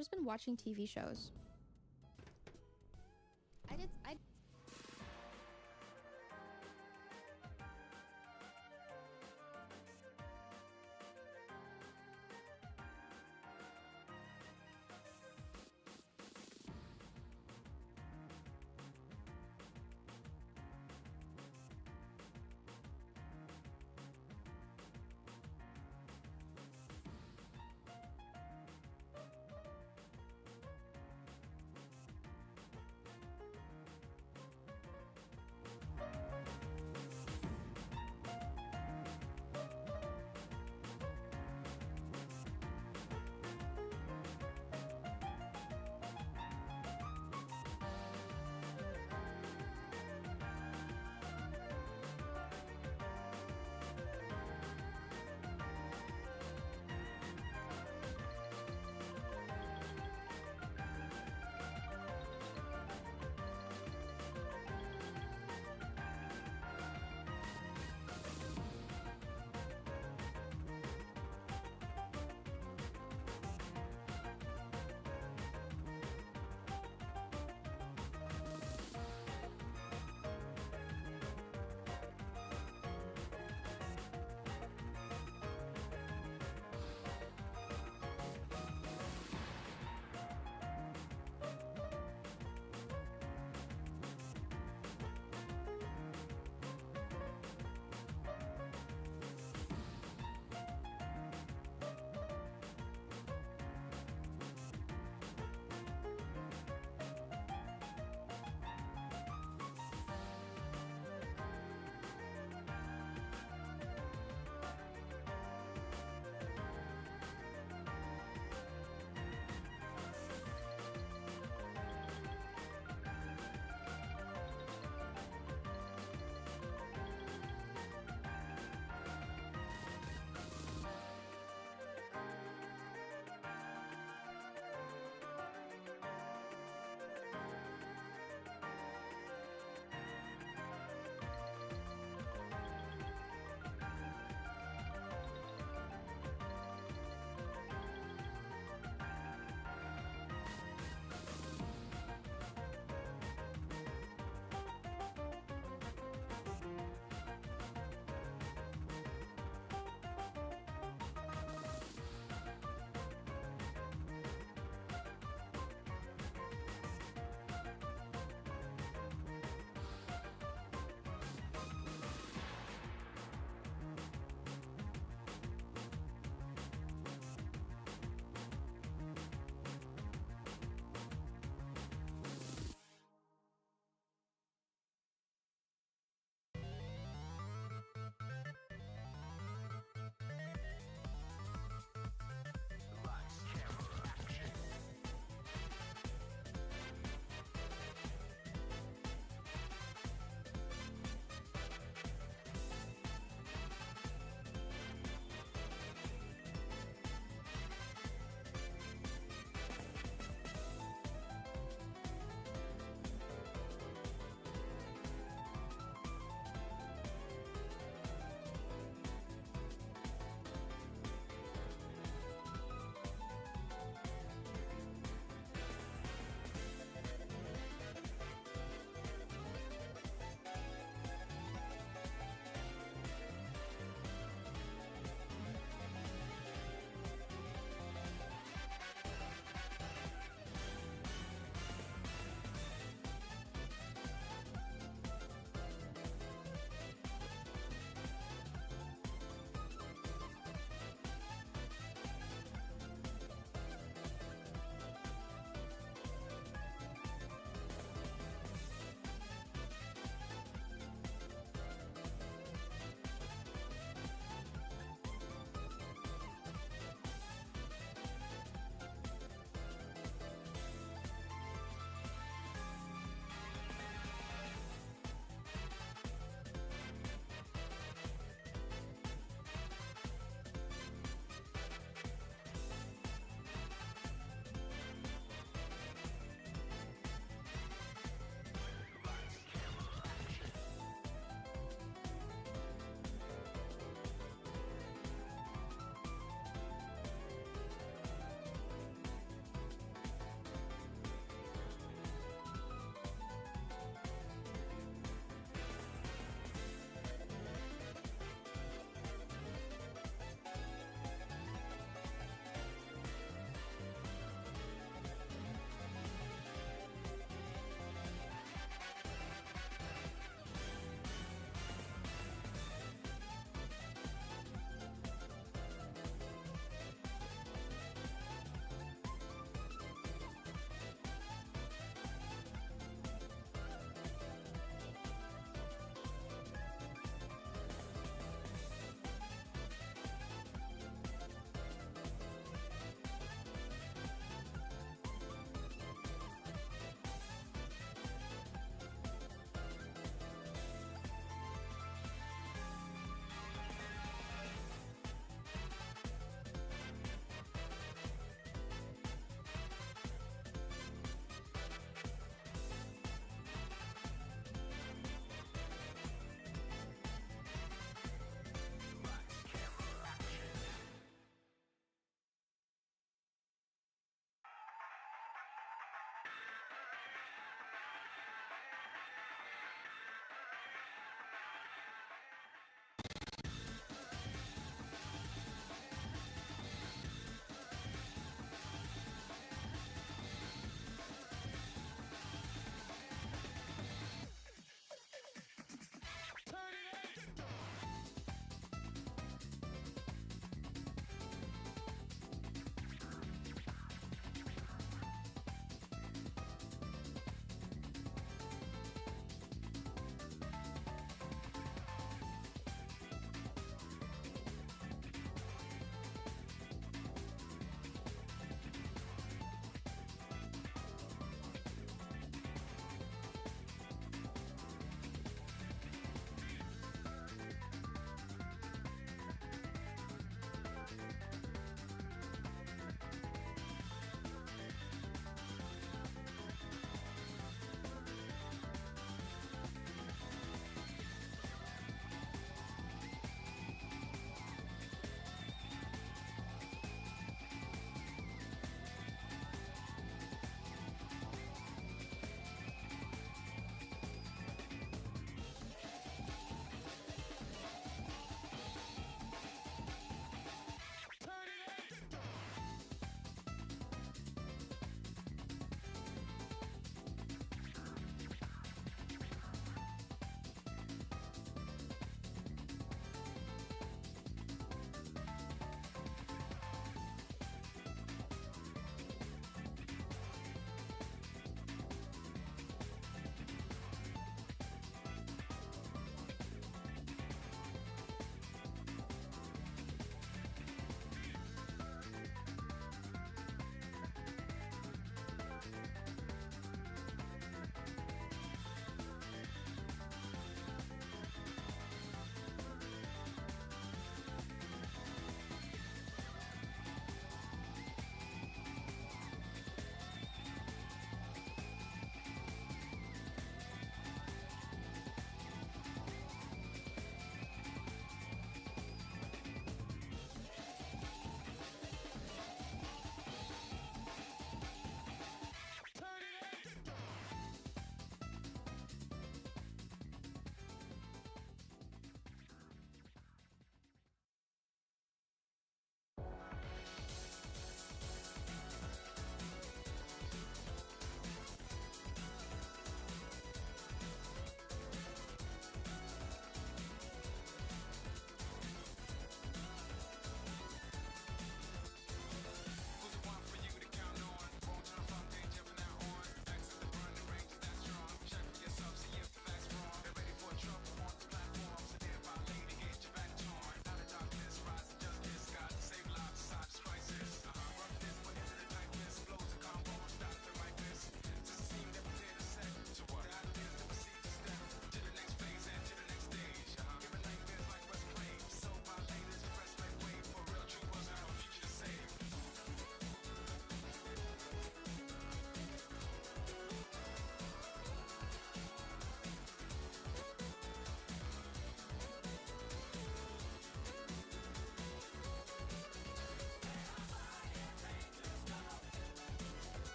just been watching TV shows. I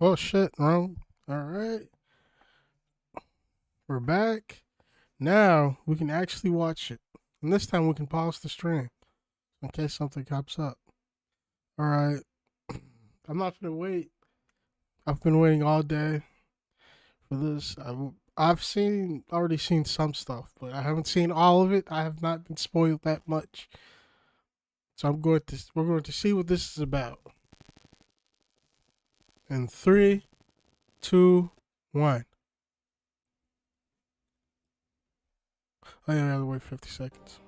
Oh shit, wrong. All right, we're back. Now we can actually watch it, and this time we can pause the stream in case something pops up. All right, I'm not gonna wait. I've been waiting all day for this. I've already seen some stuff, but I haven't seen all of it. I have not been spoiled that much, so we're going to see what this is about. In three, two, one. Oh yeah, I gotta wait 50 seconds.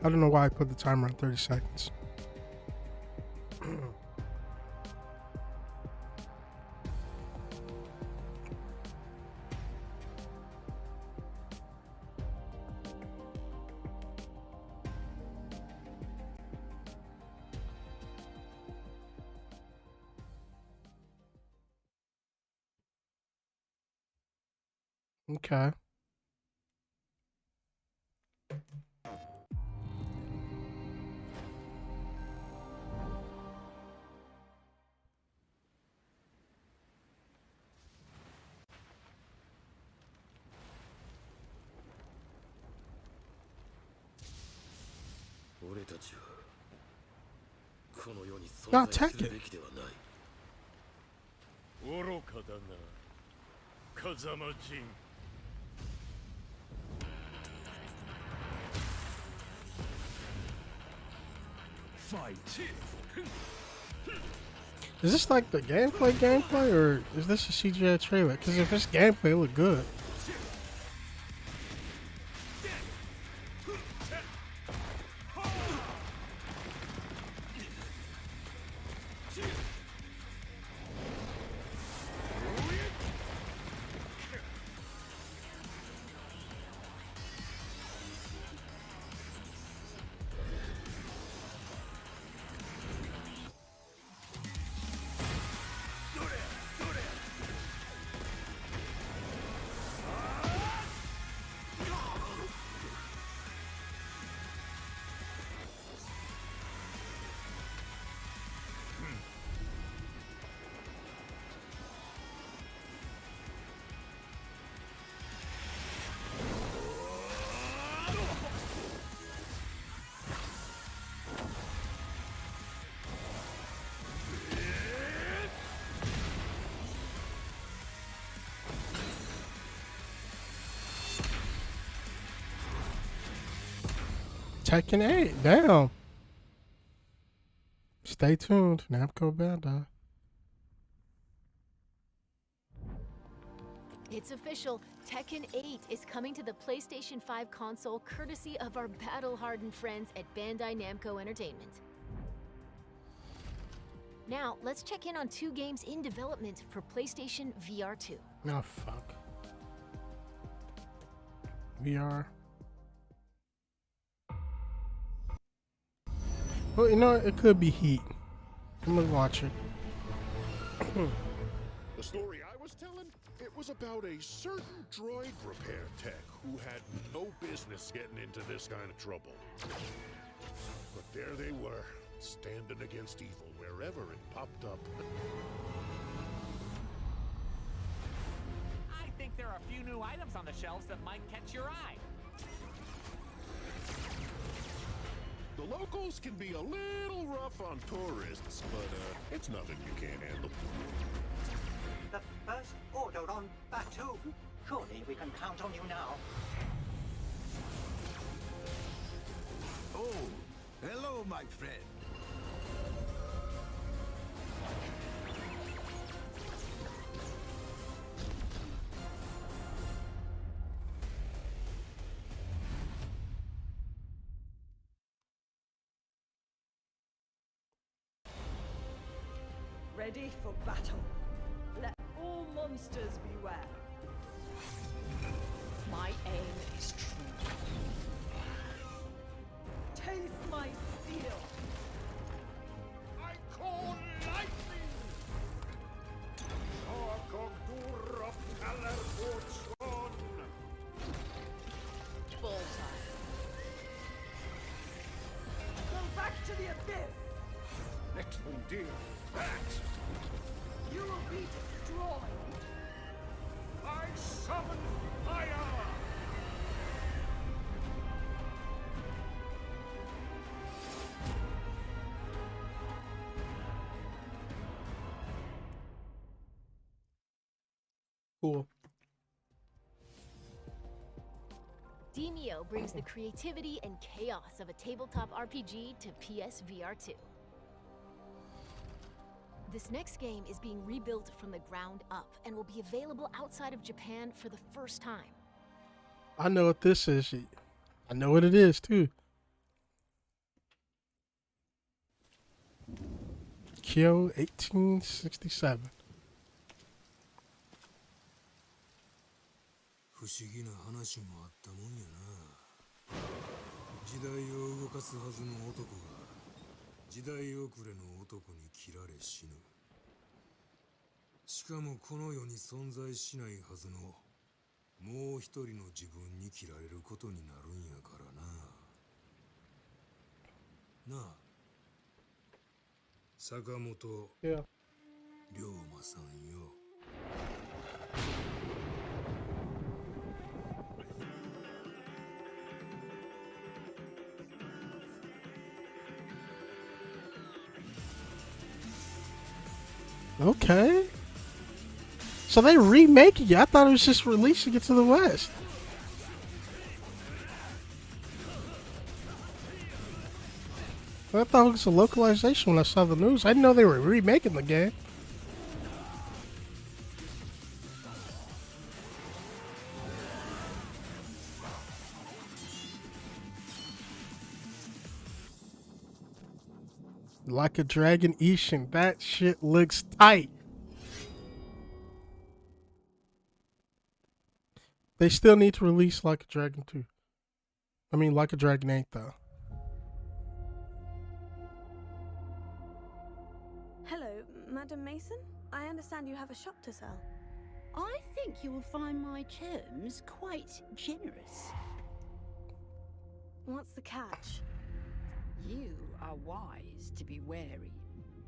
I don't know why I put the timer at 30 seconds. Okay. Not Tekken. 愚かだな、風間陣。Is this like the gameplay, or is this a CGI trailer? Because if it's gameplay, it look good. Tekken 8, damn. Stay tuned, Namco Bandai. It's official, Tekken 8 is coming to the PlayStation 5 console courtesy of our battle-hardened friends at Bandai Namco Entertainment. Now, let's check in on 2 games in development for PlayStation VR 2. Oh, fuck. VR. Well, you know, it could be Heat. I'm gonna watch it. The story I was telling, it was about a certain droid repair tech who had no business getting into this kind of trouble. But there they were, standing against evil wherever it popped up. I think there are a few new items on the shelves that might catch your eye. The locals can be a little rough on tourists, but it's nothing you can't handle. The first order on Batu. Surely we can count on you now. Oh, hello, my friend. Ready for battle. Let all monsters beware. My aim is true. Taste my steel. I call lightning! Sarkogdur of Kalervortson! Bullseye. Go back to the abyss. Let them deal that! You will be destroyed. I summon fire! Cool. Demio brings the creativity and chaos of a tabletop RPG to PSVR 2. This next game is being rebuilt from the ground up and will be available outside of Japan for the first time. I know what this is. I know what it is too. Kyo 1867. 不思議な話もあったもんやな。時代を動かすはずの男が時代遅れの男に切られ死ぬ。しかもこの世に存在しないはずのもう一人の自分に切られることになるんやからな。なあ、坂本龍馬さんよ。Okay. So they remaking it. I thought it was just releasing it to the West. I thought it was a localization when I saw the news. I didn't know they were remaking the game. Like a Dragon Ishin. That shit looks tight. They still need to release Like a Dragon 2. I mean, Like a Dragon 8, though. Hello, Madam Mason. I understand you have a shop to sell. I think you will find my terms quite generous. What's the catch? You are wise to be wary.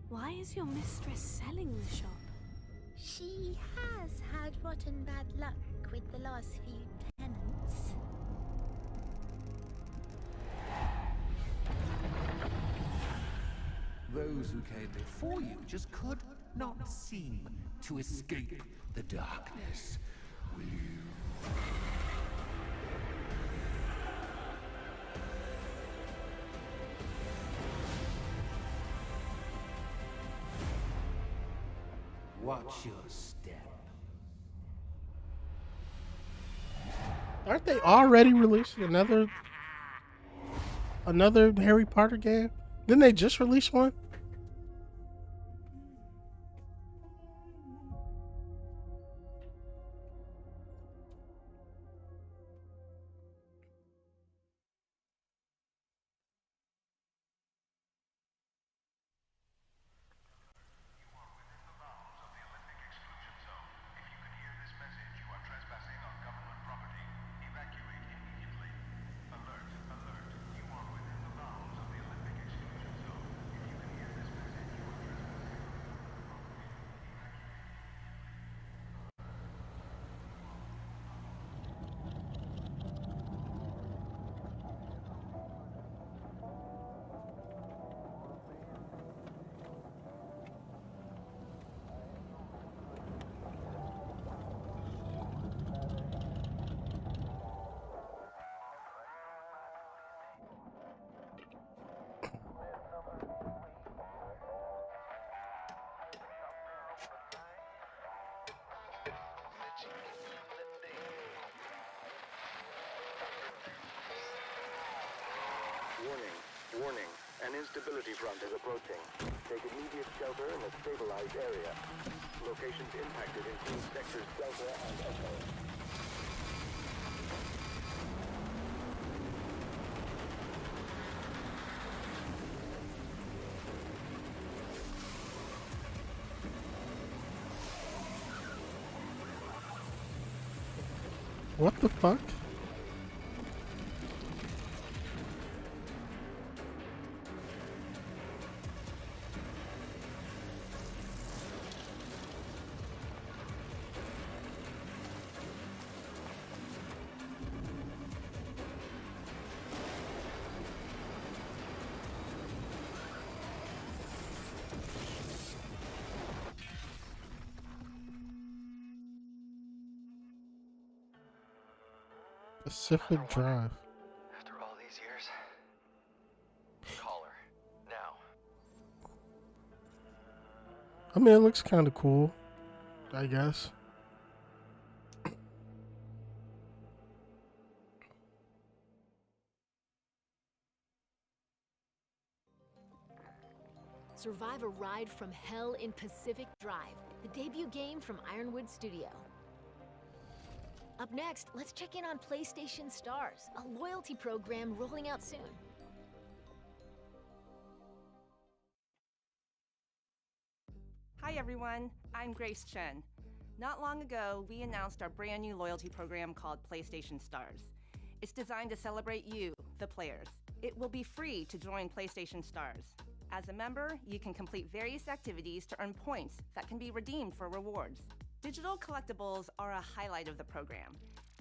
Why is your mistress selling the shop? She has had rotten bad luck with the last few tenants. Those who came before you just could not seem to escape the darkness. Will you? Watch your step. Aren't they already releasing another Harry Potter game? Didn't they just release one? Warning. An instability front is approaching. Take immediate shelter in a stabilized area. Locations impacted include sectors Delta and Echo. What the fuck? Pacific Drive. After all these years, call her now. I mean, it looks kind of cool, I guess. Survive a ride from hell in Pacific Drive, the debut game from Ironwood Studio. Up next, let's check in on PlayStation Stars, a loyalty program rolling out soon. Hi everyone, I'm Grace Chen. Not long ago, we announced our brand new loyalty program called PlayStation Stars. It's designed to celebrate you, the players. It will be free to join PlayStation Stars. As a member, you can complete various activities to earn points that can be redeemed for rewards. Digital collectibles are a highlight of the program.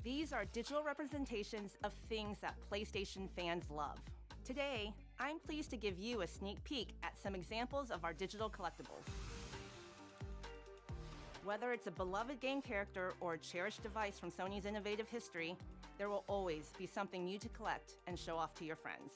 These are digital representations of things that PlayStation fans love. Today, I'm pleased to give you a sneak peek at some examples of our digital collectibles. Whether it's a beloved game character or a cherished device from Sony's innovative history, there will always be something new to collect and show off to your friends.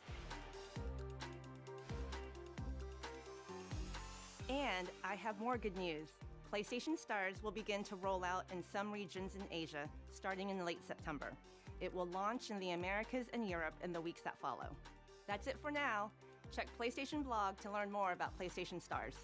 And I have more good news. PlayStation Stars will begin to roll out in some regions in Asia starting in late September. It will launch in the Americas and Europe in the weeks that follow. That's it for now. Check PlayStation blog to learn more about PlayStation Stars.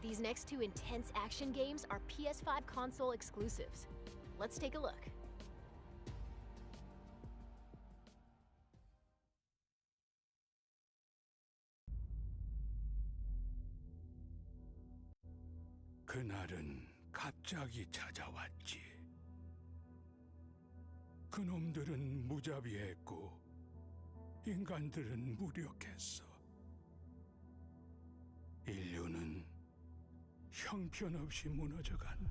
These next two intense action games are PS5 console exclusives. Let's take a look. 그날은 갑자기 찾아왔지. 그놈들은 무자비했고 인간들은 무력했어. 인류는 형편없이 무너져갔네.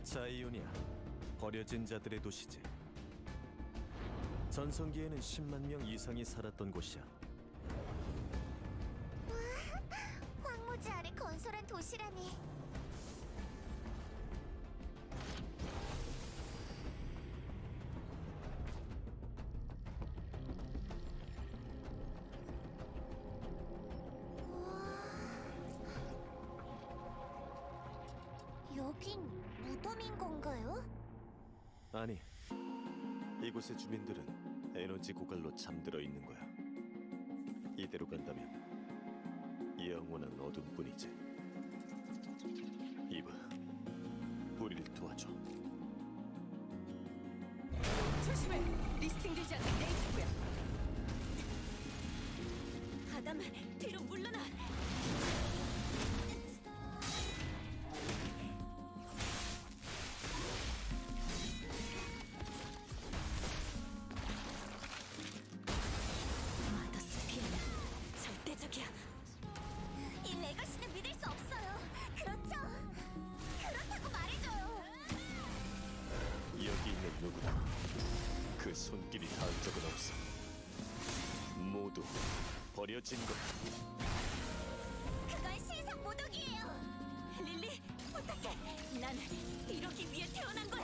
자이오니아, 버려진 자들의 도시지. 전성기에는 10만 명 이상이 살았던 곳이야. 와, 황무지 아래 건설한 도시라니. 여긴 무덤인 건가요? 아니, 이곳의 주민들은 에너지 고갈로 잠들어 있는 거야. 이대로 간다면 영원한 어둠뿐이지. 이봐, 우리를 도와줘. 조심해! 리스팅되지 않는 네이트고야. 아담, 뒤로 물러나! 마더스 피해는 절대적이야. 이 레거시는 믿을 수 없어요. 그렇죠? 그렇다고 말해줘요. 여기 있는 누구도 그 손길이 닿은 적은 없어. 모두 버려진 거야. 그건 신상 모독이에요. 릴리, 부탁해. 난 이러기 위해 태어난 거야.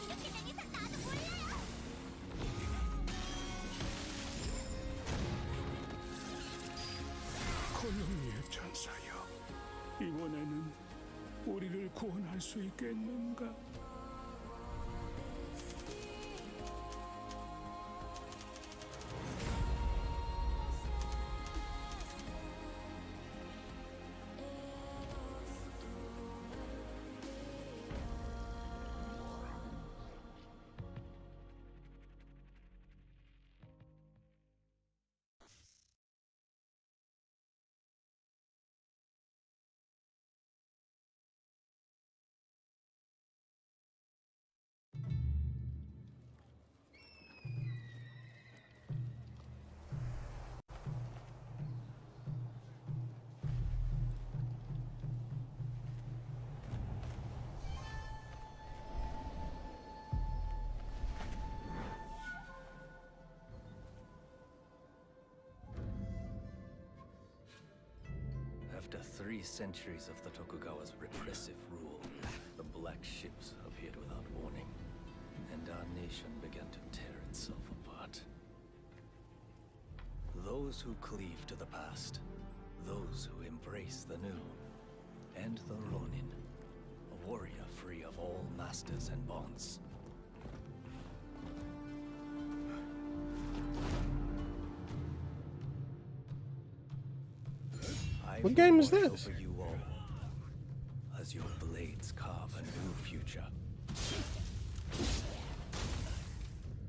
이렇게 된 이상 나도 몰라요. 고놈이의 천사여, 이번에는 우리를 구원할 수 있겠는가? After 3 centuries of the Tokugawa's repressive rule, the Black Ships appeared without warning, and our nation began to tear itself apart. Those who cleave to the past, those who embrace the new, and the Ronin, a warrior free of all masters and bonds. What game is this? Over you all, as your blades carve a new future.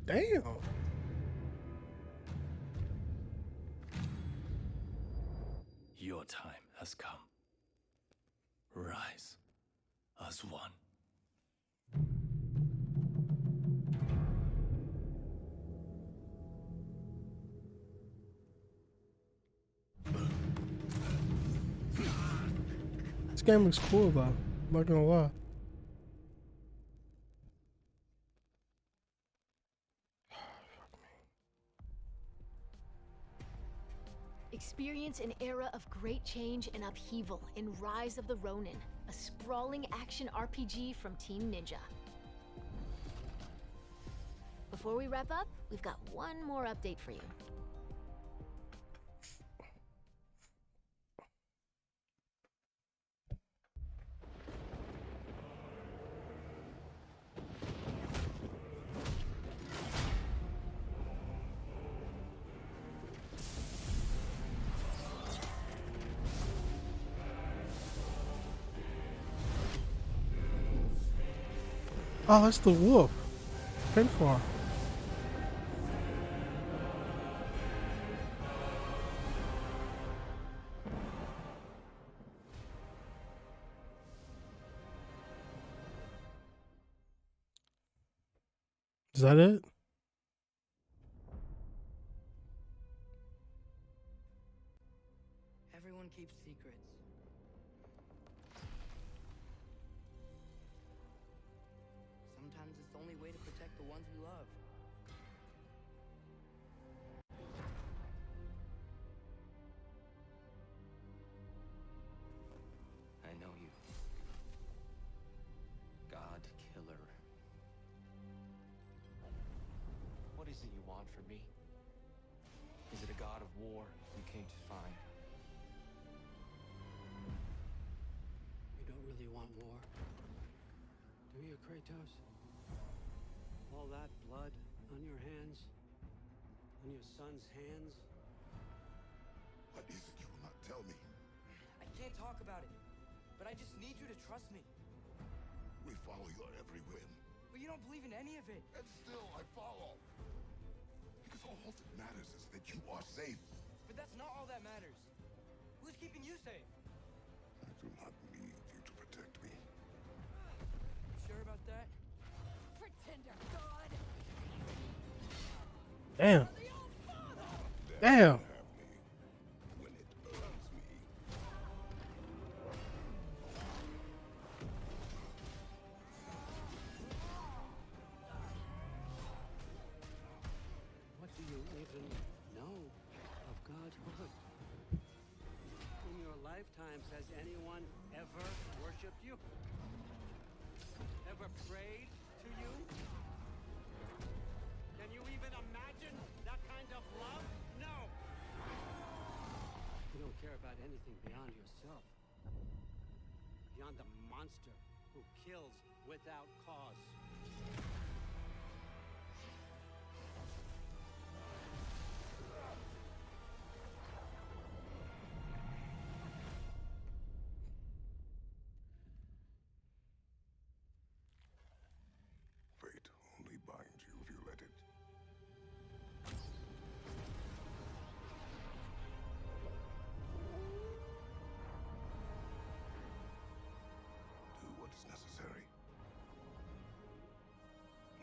Damn. Your time has come. Rise as one. This game looks cool though. I'm not gonna lie. Experience an era of great change and upheaval in Rise of the Ronin, a sprawling action RPG from Team Ninja. Before we wrap up, we've got one more update for you. Oh, that's the wolf. Pinfall. Is that it? Everyone keeps secrets. Sometimes it's the only way to protect the ones we love. I know you. God Killer. What is it you want from me? Is it a god of war you came to find? You don't really want war, do you, Kratos? All that blood on your hands? On your son's hands? What is it you will not tell me? I can't talk about it, but I just need you to trust me. We follow your every whim. But you don't believe in any of it. And still I follow. Because all that matters is that you are safe. But that's not all that matters. Who's keeping you safe? I do not need you to protect me. You sure about that? Pretender God! Damn. Damn. When it earns me. What do you even know of godhood? In your lifetimes, has anyone ever worshipped you? Ever prayed to you? Can you even imagine that kind of love? No! You don't care about anything beyond yourself. Beyond the monster who kills without cause. Fate only binds you if you let it. Do what is necessary.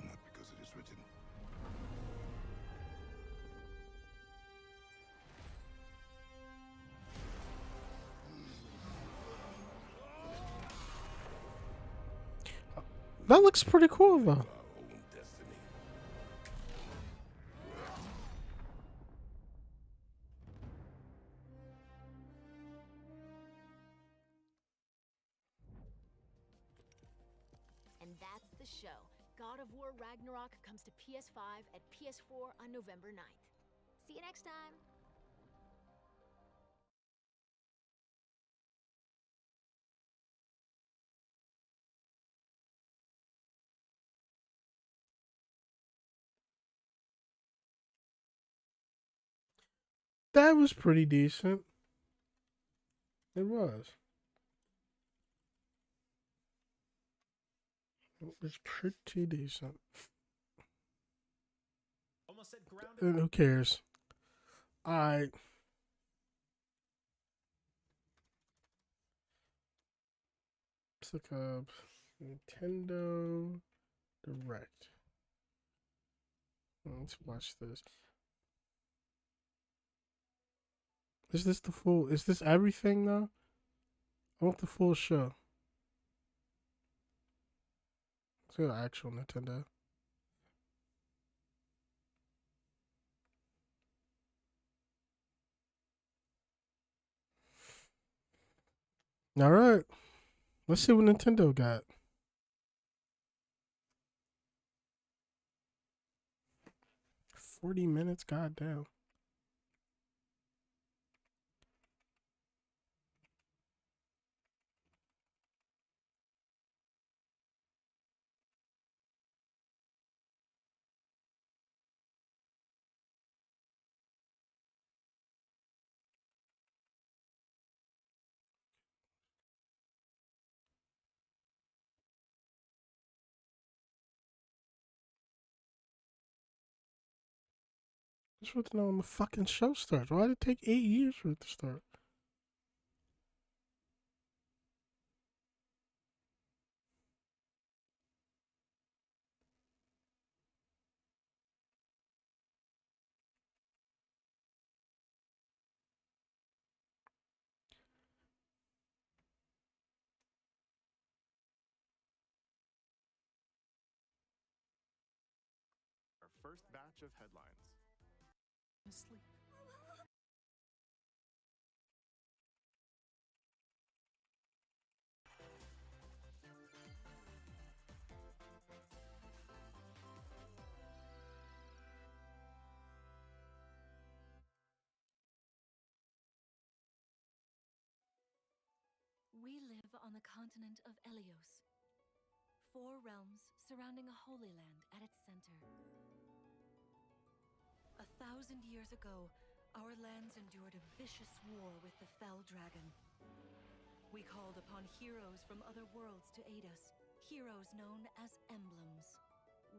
Not because it is written. That looks pretty cool though. And that's the show. God of War Ragnarok comes to PS5 and PS4 on November 9th. See you next time! That was pretty decent. It was. It was pretty decent. Almost said grounded. And who cares? Alright. Let's look up Nintendo Direct. Let's watch this. Is this the full? Is this everything though? I want the full show. Let's go to actual Nintendo. All right. Let's see what Nintendo got. $40, goddamn. Just want to know when the fucking show starts. Why did it take 8 years for it to start? Our first batch of headlines. Honestly. We live on the continent of Elios, 4 realms surrounding a holy land at its center. 1,000 years ago, our lands endured a vicious war with the Fell Dragon. We called upon heroes from other worlds to aid us, heroes known as emblems.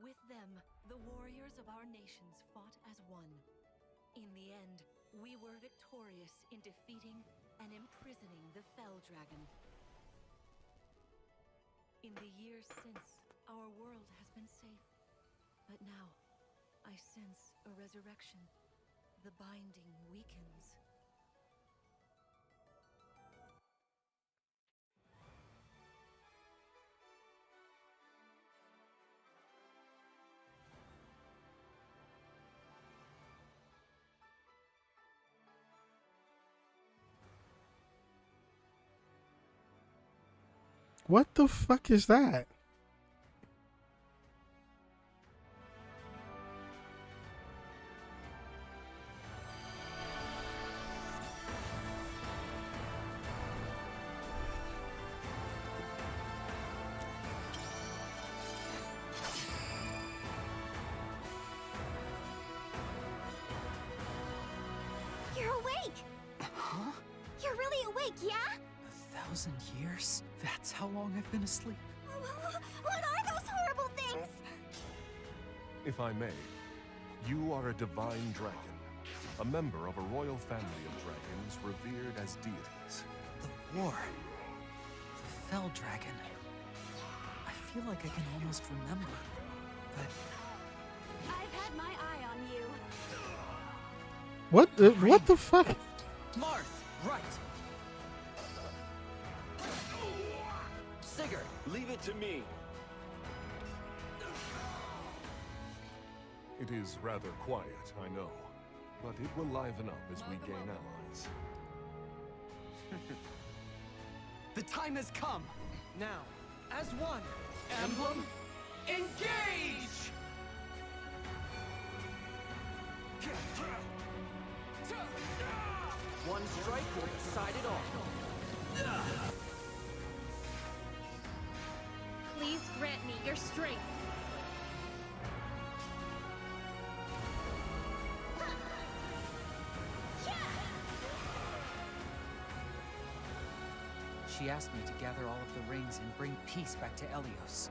With them, the warriors of our nations fought as one. In the end, we were victorious in defeating and imprisoning the Fell Dragon. In the years since, our world has been safe. But now, I sense a resurrection. The binding weakens. What the fuck is that? You're awake! Huh? You're really awake, yeah? 1,000 years? That's how long I've been asleep. What are those horrible things? If I may, you are a divine dragon, a member of a royal family of dragons revered as deities. The war. The Fell Dragon. I feel like I can almost remember, but... I've had my eye on you. What the fuck? Marth, right. Sigurd, leave it to me. It is rather quiet, I know, but it will liven up as we gain allies. The time has come. Now, as one, Emblem, engage! One strike will decide it all. Please grant me your strength. She asked me to gather all of the rings and bring peace back to Elios.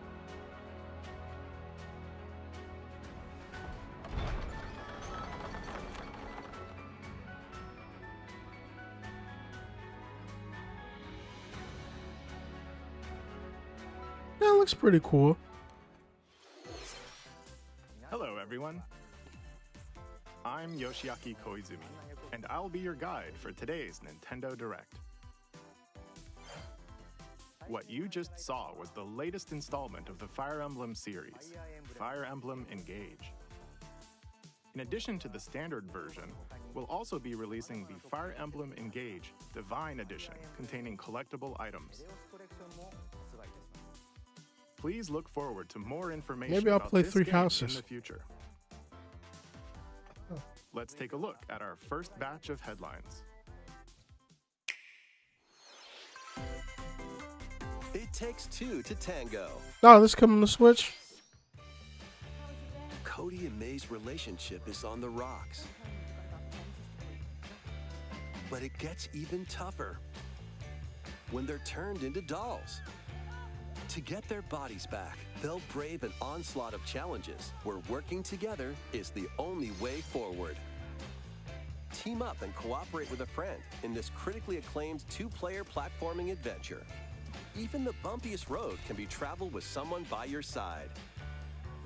That looks pretty cool. Hello, everyone. I'm Yoshiaki Koizumi, and I'll be your guide for today's Nintendo Direct. What you just saw was the latest installment of the Fire Emblem series, Fire Emblem Engage. In addition to the standard version, we'll also be releasing the Fire Emblem Engage Divine Edition containing collectible items. Please look forward to more information Maybe I'll about play this 3 game houses. in the future. Let's take a look at our first batch of headlines. It takes 2 to tango. Oh, this coming to Switch? Cody and May's relationship is on the rocks. But it gets even tougher when they're turned into dolls. To get their bodies back, they'll brave an onslaught of challenges where working together is the only way forward. Team up and cooperate with a friend in this critically acclaimed 2-player platforming adventure. Even the bumpiest road can be traveled with someone by your side.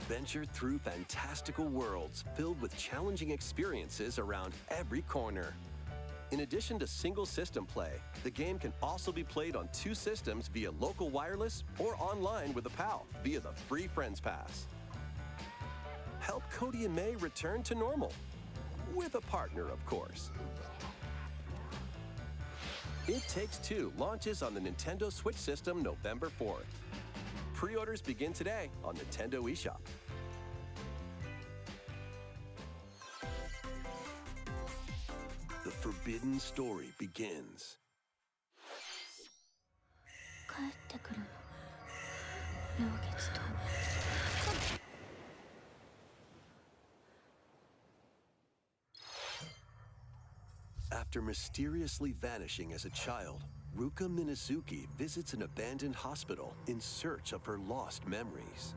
Venture through fantastical worlds filled with challenging experiences around every corner. In addition to single system play, the game can also be played on 2 systems via local wireless or online with a pal via the free Friends Pass. Help Cody and May return to normal. With a partner, of course. It Takes 2 launches on the Nintendo Switch system November 4th. Pre-orders begin today on Nintendo eShop. The forbidden story begins. 帰ってくるの 여기 또. After mysteriously vanishing as a child, Ruka Minazuki visits an abandoned hospital in search of her lost memories.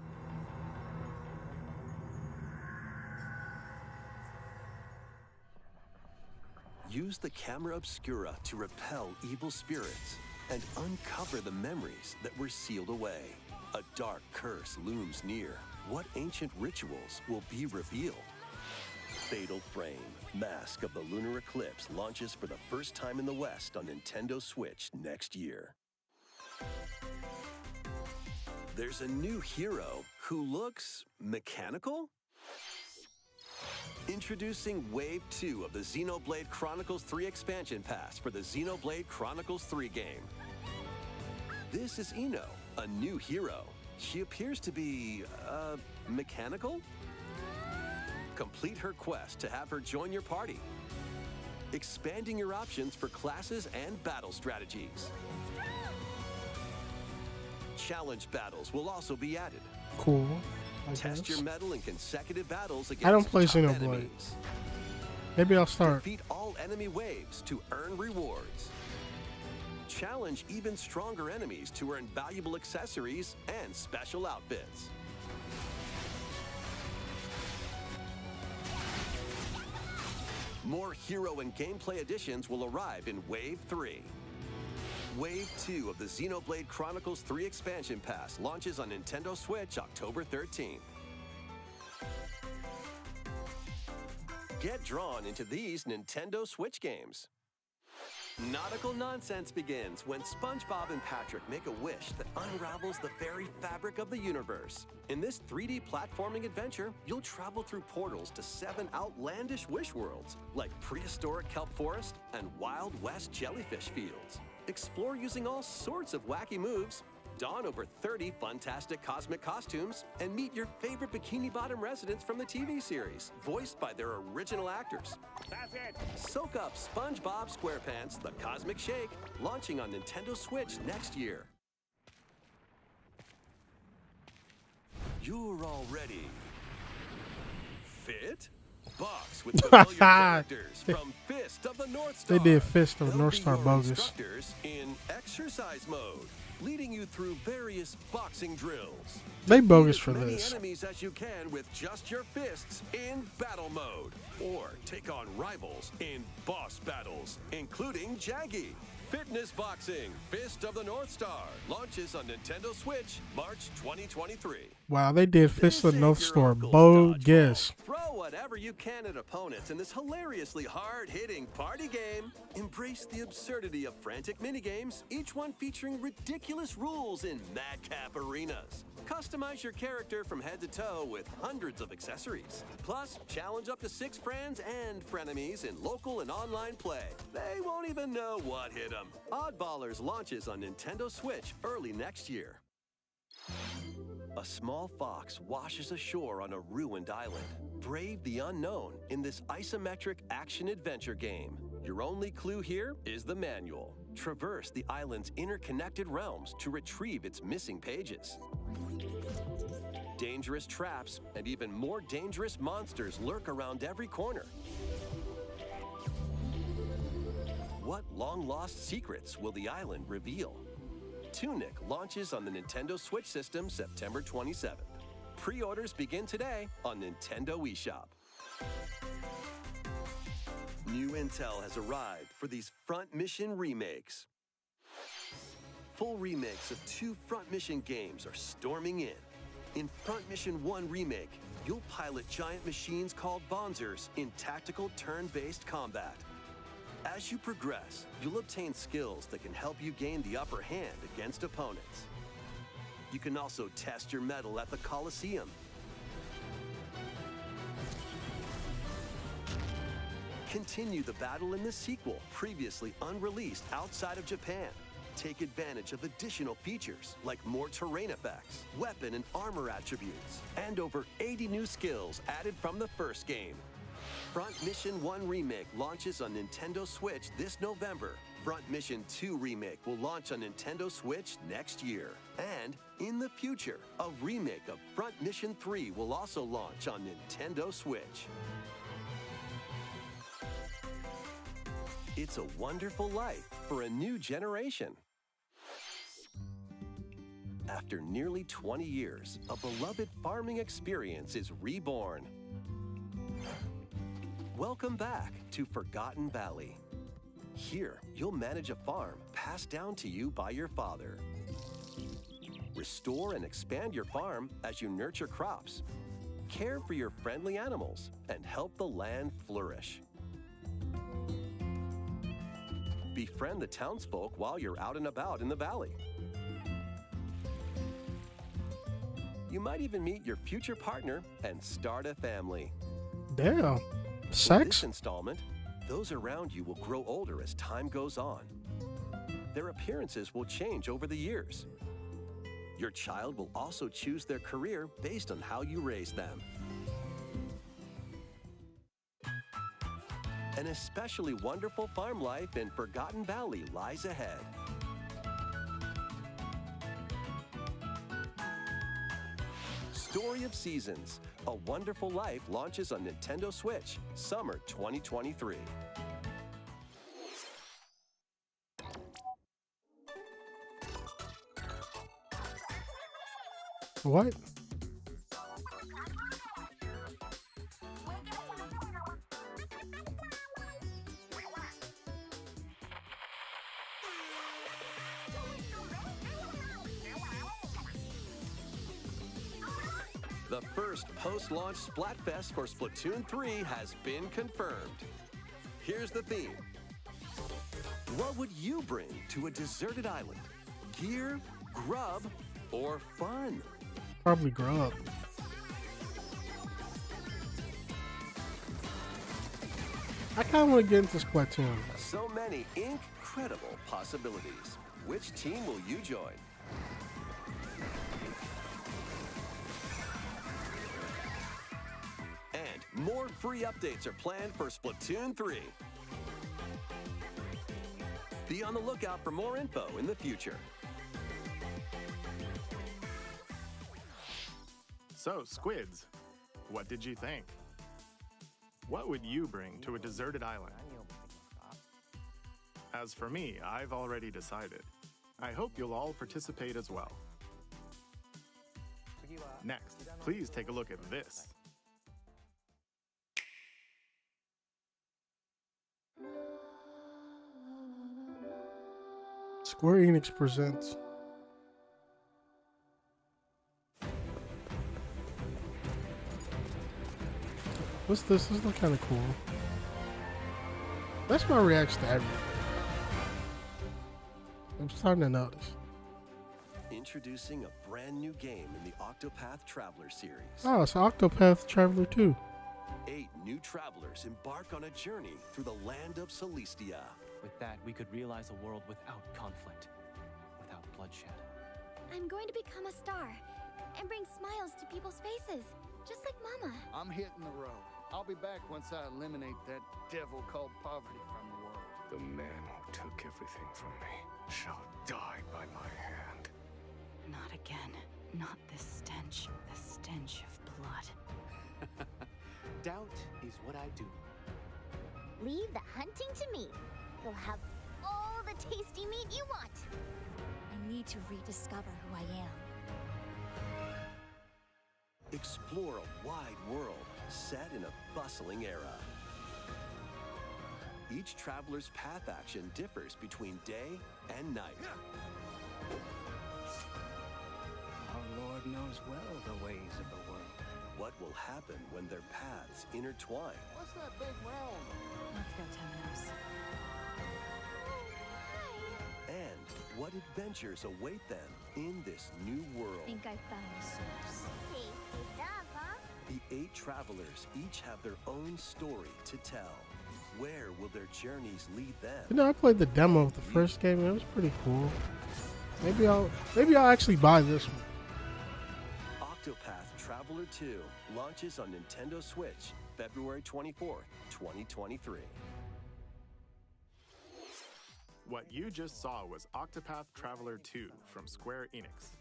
Use the camera obscura to repel evil spirits and uncover the memories that were sealed away. A dark curse looms near. What ancient rituals will be revealed? Fatal Frame, Mask of the Lunar Eclipse launches for the first time in the West on Nintendo Switch next year. There's a new hero who looks mechanical? Introducing Wave 2 of the Xenoblade Chronicles 3 expansion pass for the Xenoblade Chronicles 3 game. This is Ino, a new hero. She appears to be, mechanical? Complete her quest to have her join your party, expanding your options for classes and battle strategies. Challenge battles will also be added. Cool. Test your mettle in consecutive battles against I don't play top Xenoblade. enemies. Maybe I'll start. Defeat all enemy waves to earn rewards. Challenge even stronger enemies to earn valuable accessories and special outfits. More hero and gameplay additions will arrive in Wave 3. Wave 2 of the Xenoblade Chronicles 3 expansion pass launches on Nintendo Switch October 13th. Get drawn into these Nintendo Switch games. Nautical nonsense begins when SpongeBob and Patrick make a wish that unravels the very fabric of the universe. In this 3D platforming adventure, you'll travel through portals to 7 outlandish wish worlds, like prehistoric kelp forest and Wild West jellyfish fields. Explore using all sorts of wacky moves, don over 30 fantastic cosmic costumes, and meet your favorite Bikini Bottom residents from the TV series, voiced by their original actors. That's it! Soak up SpongeBob SquarePants The Cosmic Shake, launching on Nintendo Switch next year. You're already fit? Box with familiar characters from Fist of the North Star. They did Fist of the North Star bogus. Instructors in exercise mode, leading you through various boxing drills. They bogus Beat for as many this. enemies as you can with just your fists in battle mode, or take on rivals in boss battles, including Jaggy. Fitness Boxing, Fist of the North Star, launches on Nintendo Switch March 2023. Wow, they did Fist of the North Star bogus. Throw whatever you can at opponents in this hilariously hard-hitting party game. Embrace the absurdity of frantic minigames, each one featuring ridiculous rules in madcap arenas. Customize your character from head to toe with hundreds of accessories. Plus, challenge up to 6 friends and frenemies in local and online play. They won't even know what hit them. Oddballers launches on Nintendo Switch early next year. A small fox washes ashore on a ruined island. Brave the unknown in this isometric action-adventure game. Your only clue here is the manual. Traverse the island's interconnected realms to retrieve its missing pages. Dangerous traps and even more dangerous monsters lurk around every corner. What long-lost secrets will the island reveal? Tunic launches on the Nintendo Switch system September 27th. Pre-orders begin today on Nintendo eShop. New intel has arrived for these Front Mission remakes. Full remakes of 2 Front Mission games are storming in. In Front Mission 1 Remake, you'll pilot giant machines called Bonzers in tactical turn-based combat. As you progress, you'll obtain skills that can help you gain the upper hand against opponents. You can also test your mettle at the Coliseum. Continue the battle in the sequel, previously unreleased outside of Japan. Take advantage of additional features like more terrain effects, weapon and armor attributes, and over 80 new skills added from the first game. Front Mission 1 Remake launches on Nintendo Switch this November, Front Mission 2 remake will launch on Nintendo Switch next year. And in the future, a remake of Front Mission 3 will also launch on Nintendo Switch. It's a wonderful life for a new generation. After nearly 20 years, a beloved farming experience is reborn. Welcome back to Forgotten Valley. Here, you'll manage a farm passed down to you by your father. Restore and expand your farm as you nurture crops, care for your friendly animals, and help the land flourish. Befriend the townsfolk while you're out and about in the valley. You might even meet your future partner and start a family. Damn. In Sex? this installment, those around you will grow older as time goes on. Their appearances will change over the years. Your child will also choose their career based on how you raise them. An especially wonderful farm life in Forgotten Valley lies ahead. Story of Seasons, A Wonderful Life launches on Nintendo Switch, summer 2023. What? The first post-launch Splatfest for Splatoon 3 has been confirmed. Here's the theme. What would you bring to a deserted island? Gear, grub, or fun? Probably grub. I kind of want to get into Splatoon. So many incredible possibilities. Which team will you join? And more free updates are planned for Splatoon 3. Be on the lookout for more info in the future. So, Squids, what did you think? What would you bring to a deserted island? As for me, I've already decided. I hope you'll all participate as well. Next, please take a look at this. Square Enix presents. What's this? This looks kind of cool. That's my reaction to everything. I'm starting to notice. Introducing a brand new game in the Octopath Traveler series. Oh, it's Octopath Traveler 2. 8 new travelers embark on a journey through the land of Celestia. With that, we could realize a world without conflict, without bloodshed. I'm going to become a star and bring smiles to people's faces, just like Mama. I'm hitting the road. I'll be back once I eliminate that devil called poverty from the world. The man who took everything from me shall die by my hand. Not again. Not this stench. The stench of blood. Doubt is what I do. Leave the hunting to me. You'll have all the tasty meat you want. I need to rediscover who I am. Explore a wide world set in a bustling era. Each traveler's path action differs between day and night. Our Lord knows well the ways of the world. What will happen when their paths intertwine? What's that big realm? Let's go, Temenos. And what adventures await them in this new world? I think I found the source. Tasty stuff, huh? The 8 travelers each have their own story to tell. Where will their journeys lead them? You know, I played the demo of the first game and it was pretty cool. Maybe I'll actually buy this one. Octopath Traveler 2 launches on Nintendo Switch February 24th, 2023. What you just saw was Octopath Traveler 2 from Square Enix.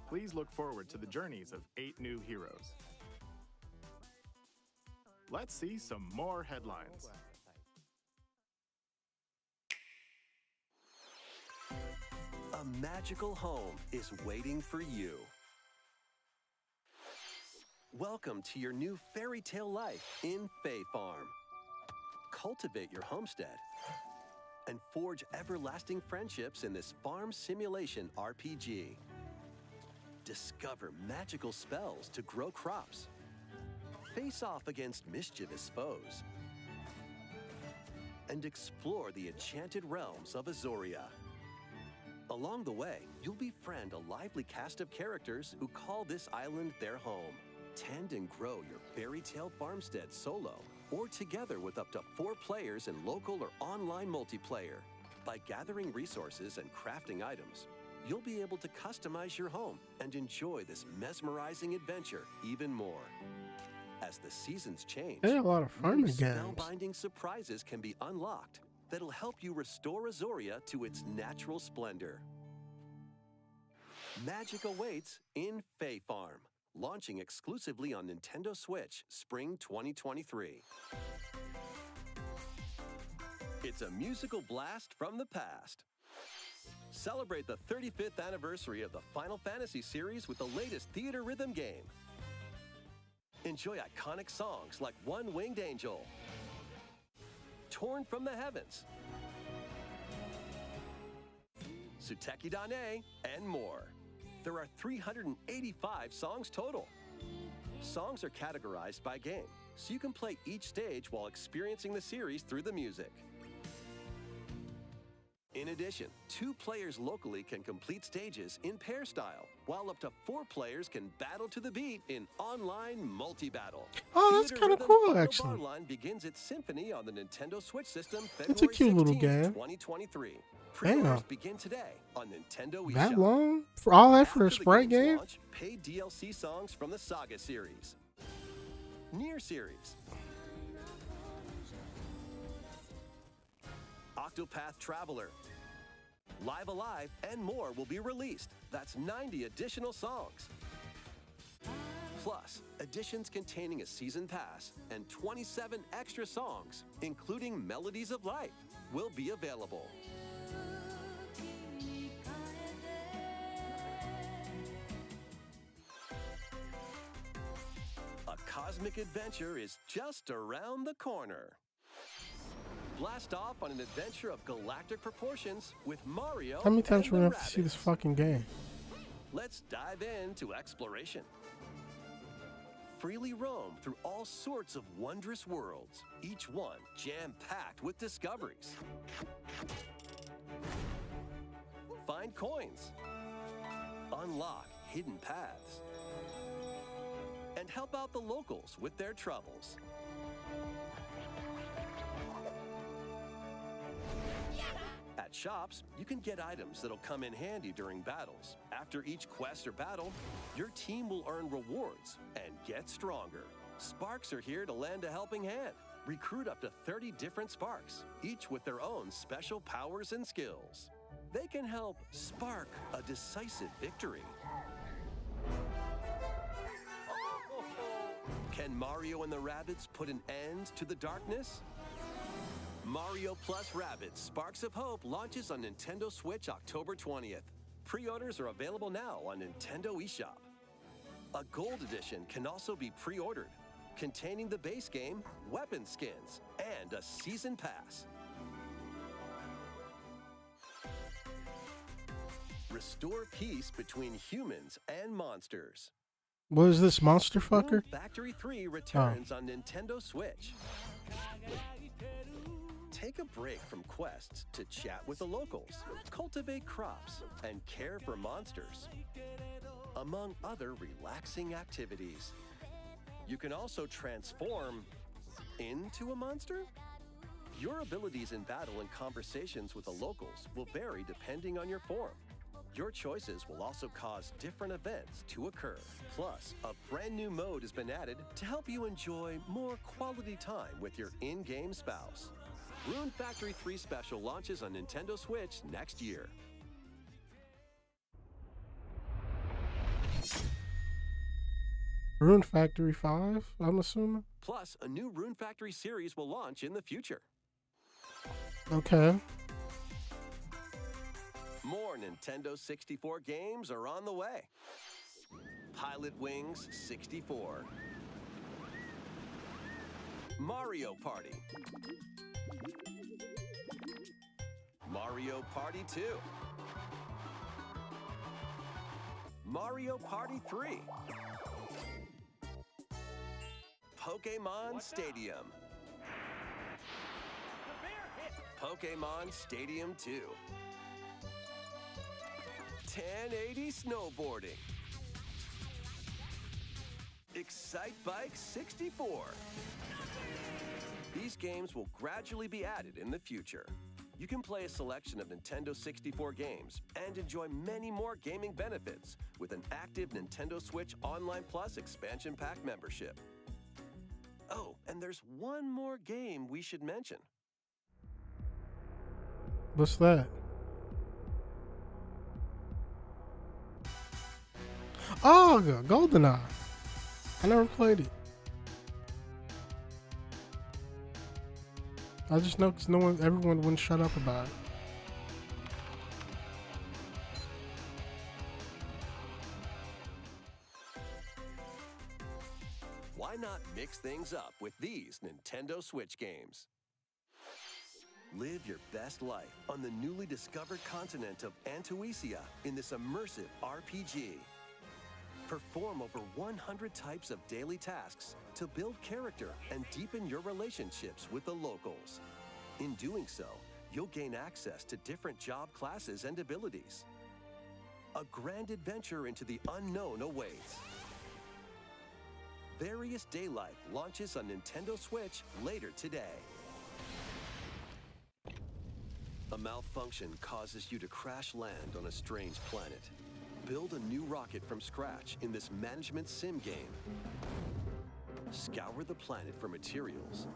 Please look forward to the journeys of 8 new heroes. Let's see some more headlines. A magical home is waiting for you. Welcome to your new fairy tale life in Fae Farm. Cultivate your homestead and forge everlasting friendships in this farm simulation RPG. Discover magical spells to grow crops. Face off against mischievous foes. And explore the enchanted realms of Azoria. Along the way, you'll befriend a lively cast of characters who call this island their home. Tend and grow your fairy tale farmstead solo or together with up to 4 players in local or online multiplayer. By gathering resources and crafting items, you'll be able to customize your home and enjoy this mesmerizing adventure even more. As the seasons change, There are a lot of farming new games. spellbinding surprises can be unlocked that'll help you restore Azoria to its natural splendor. Magic awaits in Fae Farm, launching exclusively on Nintendo Switch spring 2023. It's a musical blast from the past. Celebrate the 35th anniversary of the Final Fantasy series with the latest theater rhythm game. Enjoy iconic songs like One Winged Angel, Torn from the Heavens, Suteki Dane, and more. There are 385 songs total. Songs are categorized by game, so you can play each stage while experiencing the series through the music. In addition, 2 players locally can complete stages in pair style, while up to 4 players can battle to the beat in online multi-battle. Oh, that's kind of cool, actually. Barline begins its symphony on the Nintendo Switch system It's a February cute little 16th, game. 2023. Damn. Pre-orders begin today on Nintendo eShop. That long? For all that for a After the Sprite game's game? launch, paid DLC songs from the Saga series, Nier series, Octopath Traveler, Live Alive, and more will be released. That's 90 additional songs. Plus, editions containing a season pass and 27 extra songs, including Melodies of Life, will be available. A cosmic adventure is just around the corner. Blast off on an adventure of galactic proportions with Mario How many times and are we the gonna have to see this Rabbids. fucking game? Let's dive into exploration. Freely roam through all sorts of wondrous worlds, each one jam-packed with discoveries. Find coins, unlock hidden paths, and help out the locals with their troubles. At shops, you can get items that'll come in handy during battles. After each quest or battle, your team will earn rewards and get stronger. Sparks are here to lend a helping hand. Recruit up to 30 different Sparks, each with their own special powers and skills. They can help spark a decisive victory. Can Mario and the Rabbids put an end to the darkness? Mario Plus Rabbids Sparks of Hope launches on Nintendo Switch October 20th. Pre-orders are available now on Nintendo eShop. A gold edition can also be pre-ordered, containing the base game, weapon skins, and a season pass. Restore peace between humans and monsters. What is this monster fucker? Moon Factory 3 returns on Nintendo Switch. Take a break from quests to chat with the locals, cultivate crops, and care for monsters, among other relaxing activities. You can also transform into a monster? Your abilities in battle and conversations with the locals will vary depending on your form. Your choices will also cause different events to occur. Plus, a brand new mode has been added to help you enjoy more quality time with your in-game spouse. Rune Factory 3 Special launches on Nintendo Switch next year. Rune Factory 5, I'm assuming? Plus, a new Rune Factory series will launch in the future. Okay. More Nintendo 64 games are on the way. Pilot Wings 64. Mario Party. Mario Party 2. Mario Party 3. Pokemon Stadium. Pokemon Stadium 2. 1080 snowboarding. Excite Bike 64. These games will gradually be added in the future. You can play a selection of Nintendo 64 games and enjoy many more gaming benefits with an active Nintendo Switch Online Plus expansion pack membership. Oh, and there's one more game we should mention. What's that? Oh, GoldenEye. I never played it. I just know because everyone wouldn't shut up about it. Why not mix things up with these Nintendo Switch games? Live your best life on the newly discovered continent of Antuisia in this immersive RPG. Perform over 100 types of daily tasks to build character and deepen your relationships with the locals. In doing so, you'll gain access to different job classes and abilities. A grand adventure into the unknown awaits. Various Day Life launches on Nintendo Switch later today. A malfunction causes you to crash land on a strange planet. Build a new rocket from scratch in this management sim game. Scour the planet for materials.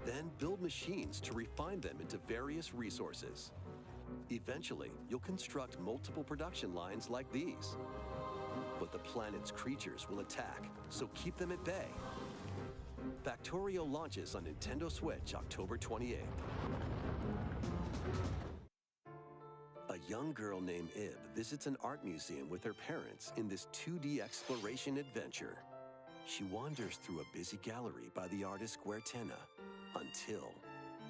Then build machines to refine them into various resources. Eventually, you'll construct multiple production lines like these. But the planet's creatures will attack, so keep them at bay. Factorio launches on Nintendo Switch October 28th. A young girl named Ib visits an art museum with her parents in this 2D exploration adventure. She wanders through a busy gallery by the artist Guertena until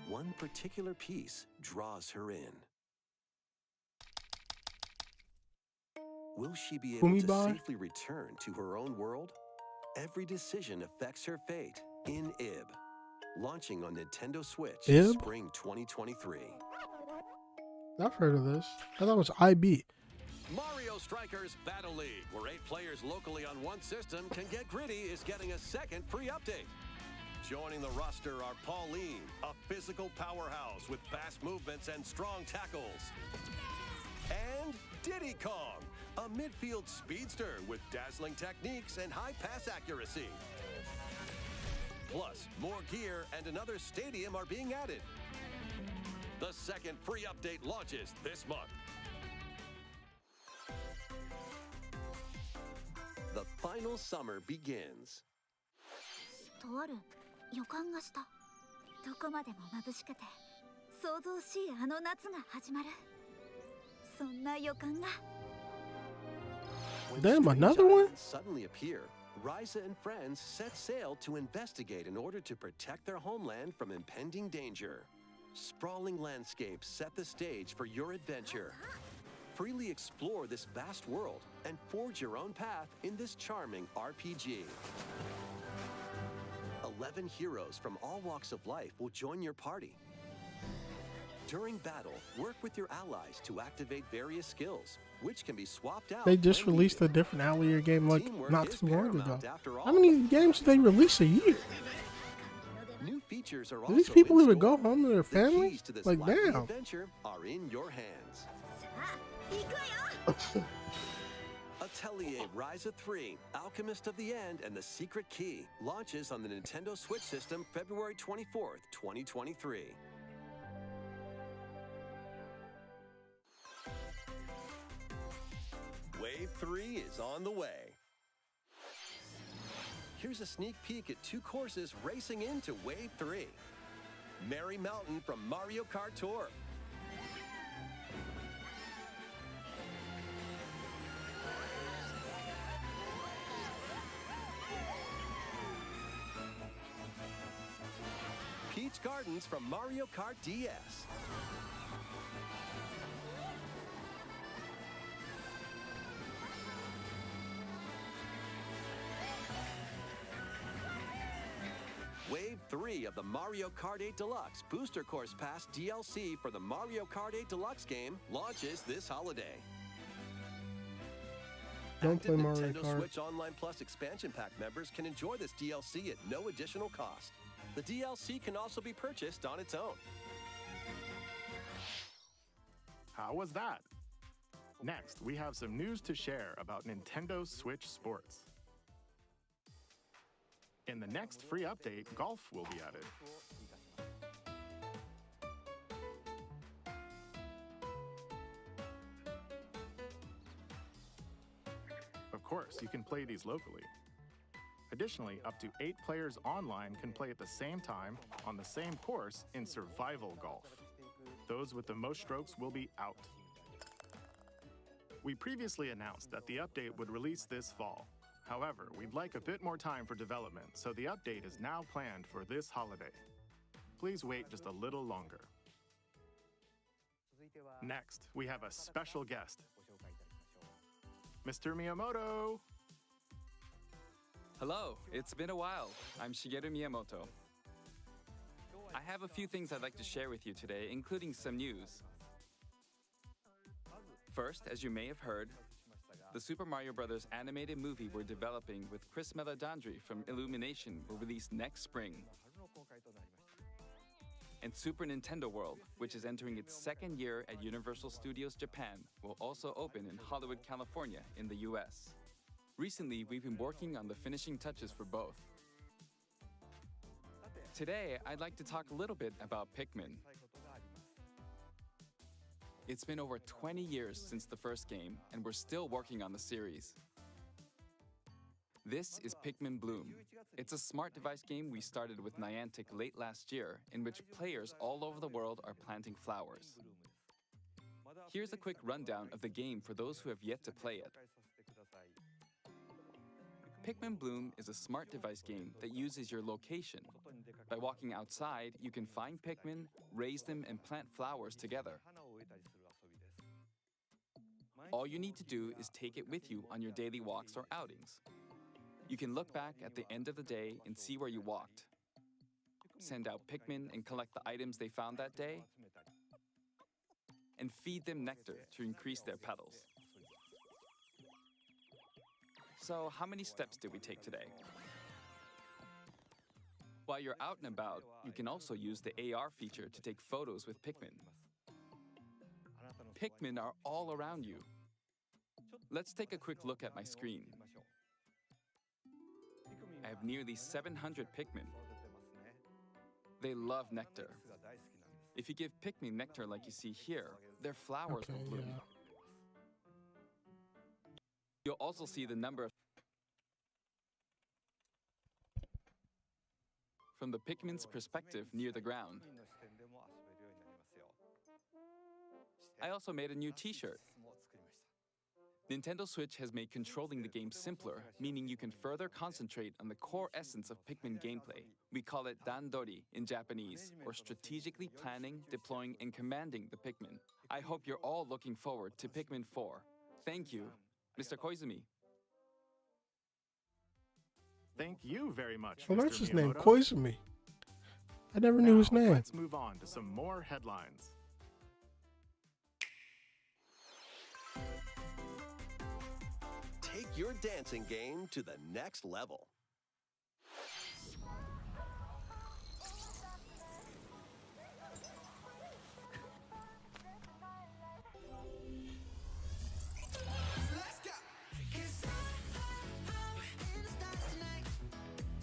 one particular piece draws her in. Will she be able to safely return to her own world? Every decision affects her fate in Ib. Launching on Nintendo Switch in spring 2023. I've heard of this. I thought it was IB. Mario Strikers Battle League, where 8 players locally on one system can get gritty, is getting a second free update. Joining the roster are Pauline, a physical powerhouse with fast movements and strong tackles. And Diddy Kong, a midfield speedster with dazzling techniques and high pass accuracy. Plus, more gear and another stadium are being added. The second free update launches this month. The final summer begins. とある予感がした。どこまでも眩しくて想像しいあの夏が始まる。そんな予感が。Damn, another one? Suddenly appear. Ryza and friends set sail to investigate in order to protect their homeland from impending danger. Sprawling landscapes set the stage for your adventure. Freely explore this vast world and forge your own path in this charming RPG. 11 heroes from all walks of life will join your party. During battle, work with your allies to activate various skills, which can be swapped out. They just released a different Allier game like not too long ago. How many games did they release a year? New features are Do these people even go home to their families? Like, damn. Adventure are in your hands. Atelier Rise of 3, Alchemist of the End, and the Secret Key launches on the Nintendo Switch system February 24th, 2023. Wave 3 is on the way. Here's a sneak peek at 2 courses racing into Wave 3. Merry Mountain from Mario Kart Tour. Peach Gardens from Mario Kart DS. Wave 3 of the Mario Kart 8 Deluxe Booster Course Pass DLC for the Mario Kart 8 Deluxe game launches this holiday. Don't play Active Mario Nintendo Kart. Switch Online Plus expansion pack members can enjoy this DLC at no additional cost. The DLC can also be purchased on its own. How was that? Next, we have some news to share about Nintendo Switch Sports. In the next free update, golf will be added. Of course, you can play these locally. Additionally, up to 8 players online can play at the same time on the same course in survival golf. Those with the most strokes will be out. We previously announced that the update would release this fall. However, we'd like a bit more time for development, so the update is now planned for this holiday. Please wait just a little longer. Next, we have a special guest. Mr. Miyamoto! Hello, it's been a while. I'm Shigeru Miyamoto. I have a few things I'd like to share with you today, including some news. First, as you may have heard, the Super Mario Bros. Animated movie we're developing with Chris Meledandri from Illumination will release next spring. And Super Nintendo World, which is entering its second year at Universal Studios Japan, will also open in Hollywood, California in the US. Recently, we've been working on the finishing touches for both. Today, I'd like to talk a little bit about Pikmin. It's been over 20 years since the first game, and we're still working on the series. This is Pikmin Bloom. It's a smart device game we started with Niantic late last year, in which players all over the world are planting flowers. Here's a quick rundown of the game for those who have yet to play it. Pikmin Bloom is a smart device game that uses your location. By walking outside, you can find Pikmin, raise them, and plant flowers together. All you need to do is take it with you on your daily walks or outings. You can look back at the end of the day and see where you walked. Send out Pikmin and collect the items they found that day. And feed them nectar to increase their petals. So, how many steps did we take today? While you're out and about, you can also use the AR feature to take photos with Pikmin. Pikmin are all around you. Let's take a quick look at my screen. I have nearly 700 Pikmin. They love nectar. If you give Pikmin nectar like you see here, their flowers will bloom. Yeah. You'll also see the number of from the Pikmin's perspective near the ground. I also made a new t-shirt. Nintendo Switch has made controlling the game simpler, meaning you can further concentrate on the core essence of Pikmin gameplay. We call it Dandori in Japanese, or strategically planning, deploying, and commanding the Pikmin. I hope you're all looking forward to Pikmin 4. Thank you, Mr. Koizumi. Thank you very much, Well, Mr. that's his name, Miyamoto. Koizumi. I never knew his Now, name. Let's move on to some more headlines. Take your dancing game to the next level.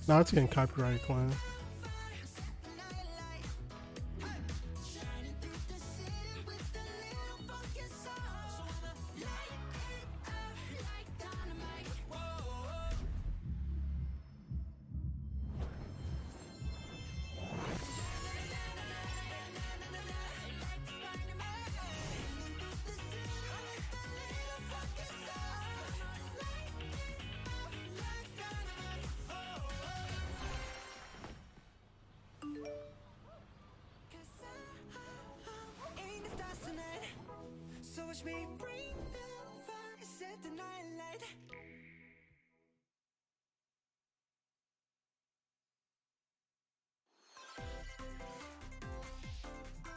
No, it's getting copyright claim.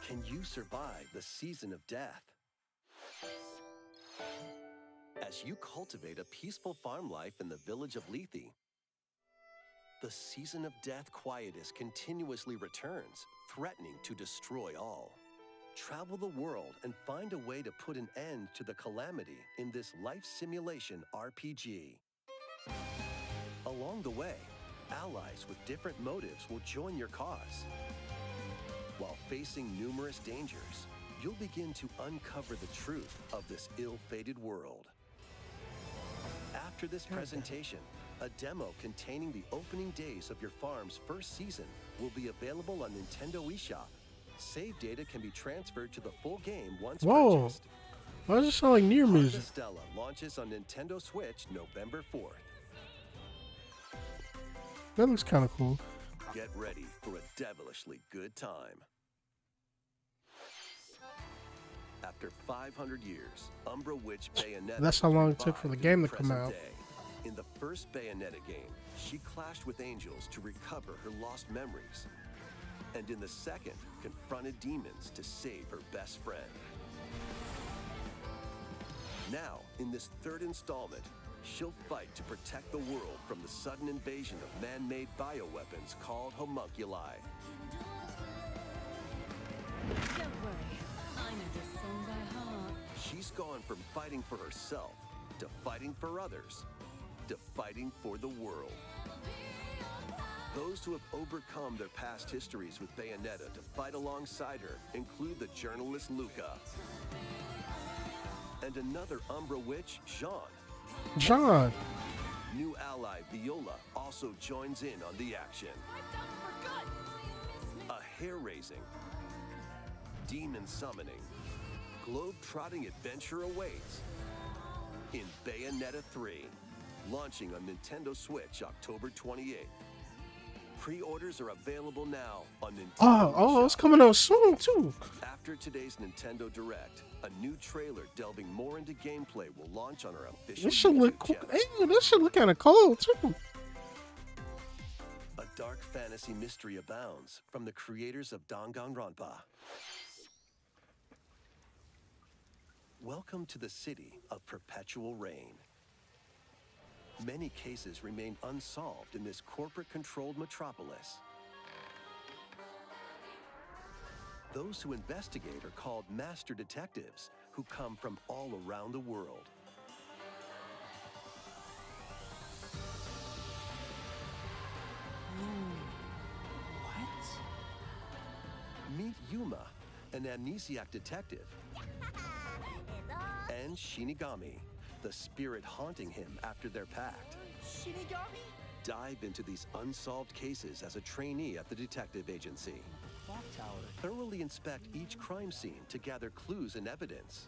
Can you survive the season of death? As you cultivate a peaceful farm life in the village of Lethe, the season of death quietus continuously returns, threatening to destroy all. Travel the world and find a way to put an end to the calamity in this life simulation RPG. Along the way, allies with different motives will join your cause. While facing numerous dangers, you'll begin to uncover the truth of this ill-fated world. After this presentation, a demo containing the opening days of your farm's first season will be available on Nintendo eShop. Save data can be transferred to the full game once purchased. Why does it sound like near music? Stella launches on Nintendo Switch November 4th. That looks kind of cool. Get ready for a devilishly good time. After 500 years, Umbra Witch Bayonetta. That's how long it took for the game to come out. In the first Bayonetta game, she clashed with angels to recover her lost memories. And in the second, confronted demons to save her best friend. Now, in this third installment, she'll fight to protect the world from the sudden invasion of man-made bioweapons called homunculi. Don't worry, I know this song by heart. She's gone from fighting for herself to fighting for others to fighting for the world. Those who have overcome their past histories with Bayonetta to fight alongside her include the journalist Luca and another Umbra witch, Jean. New ally Viola also joins in on the action. A hair-raising, demon summoning, globe-trotting adventure awaits in Bayonetta 3, launching on Nintendo Switch October 28th. Pre-orders are available now on Nintendo. Oh, it's coming out soon too. After today's Nintendo Direct, a new trailer delving more into gameplay will launch on our official This should look cool. channel. Hey, this should look kind of cool too. A dark fantasy mystery abounds from the creators of Danganronpa. Welcome to the city of perpetual rain. Many cases remain unsolved in this corporate-controlled metropolis. Those who investigate are called master detectives, who come from all around the world. What? Meet Yuma, an amnesiac detective, and Shinigami, the spirit haunting him after their pact. Shinigami? Dive into these unsolved cases as a trainee at the detective agency. Clock tower. Thoroughly inspect each crime scene to gather clues and evidence.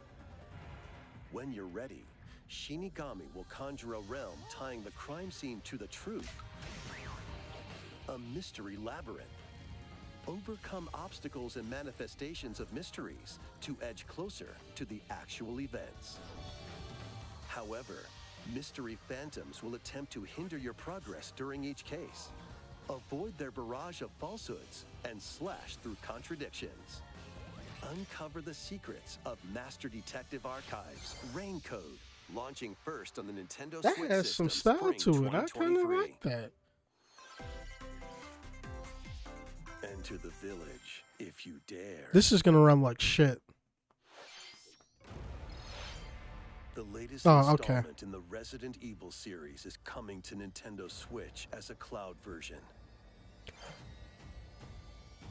When you're ready, Shinigami will conjure a realm tying the crime scene to the truth. A mystery labyrinth. Overcome obstacles and manifestations of mysteries to edge closer to the actual events. However, mystery phantoms will attempt to hinder your progress during each case. Avoid their barrage of falsehoods and slash through contradictions. Uncover the secrets of Master Detective Archives Rain Code, launching first on the Nintendo That Switch has some system, style spring to it. I kind of 2023. like that. Enter the village if you dare. This is gonna run like shit. The latest Oh, okay. installment in the Resident Evil series is coming to Nintendo Switch as a cloud version.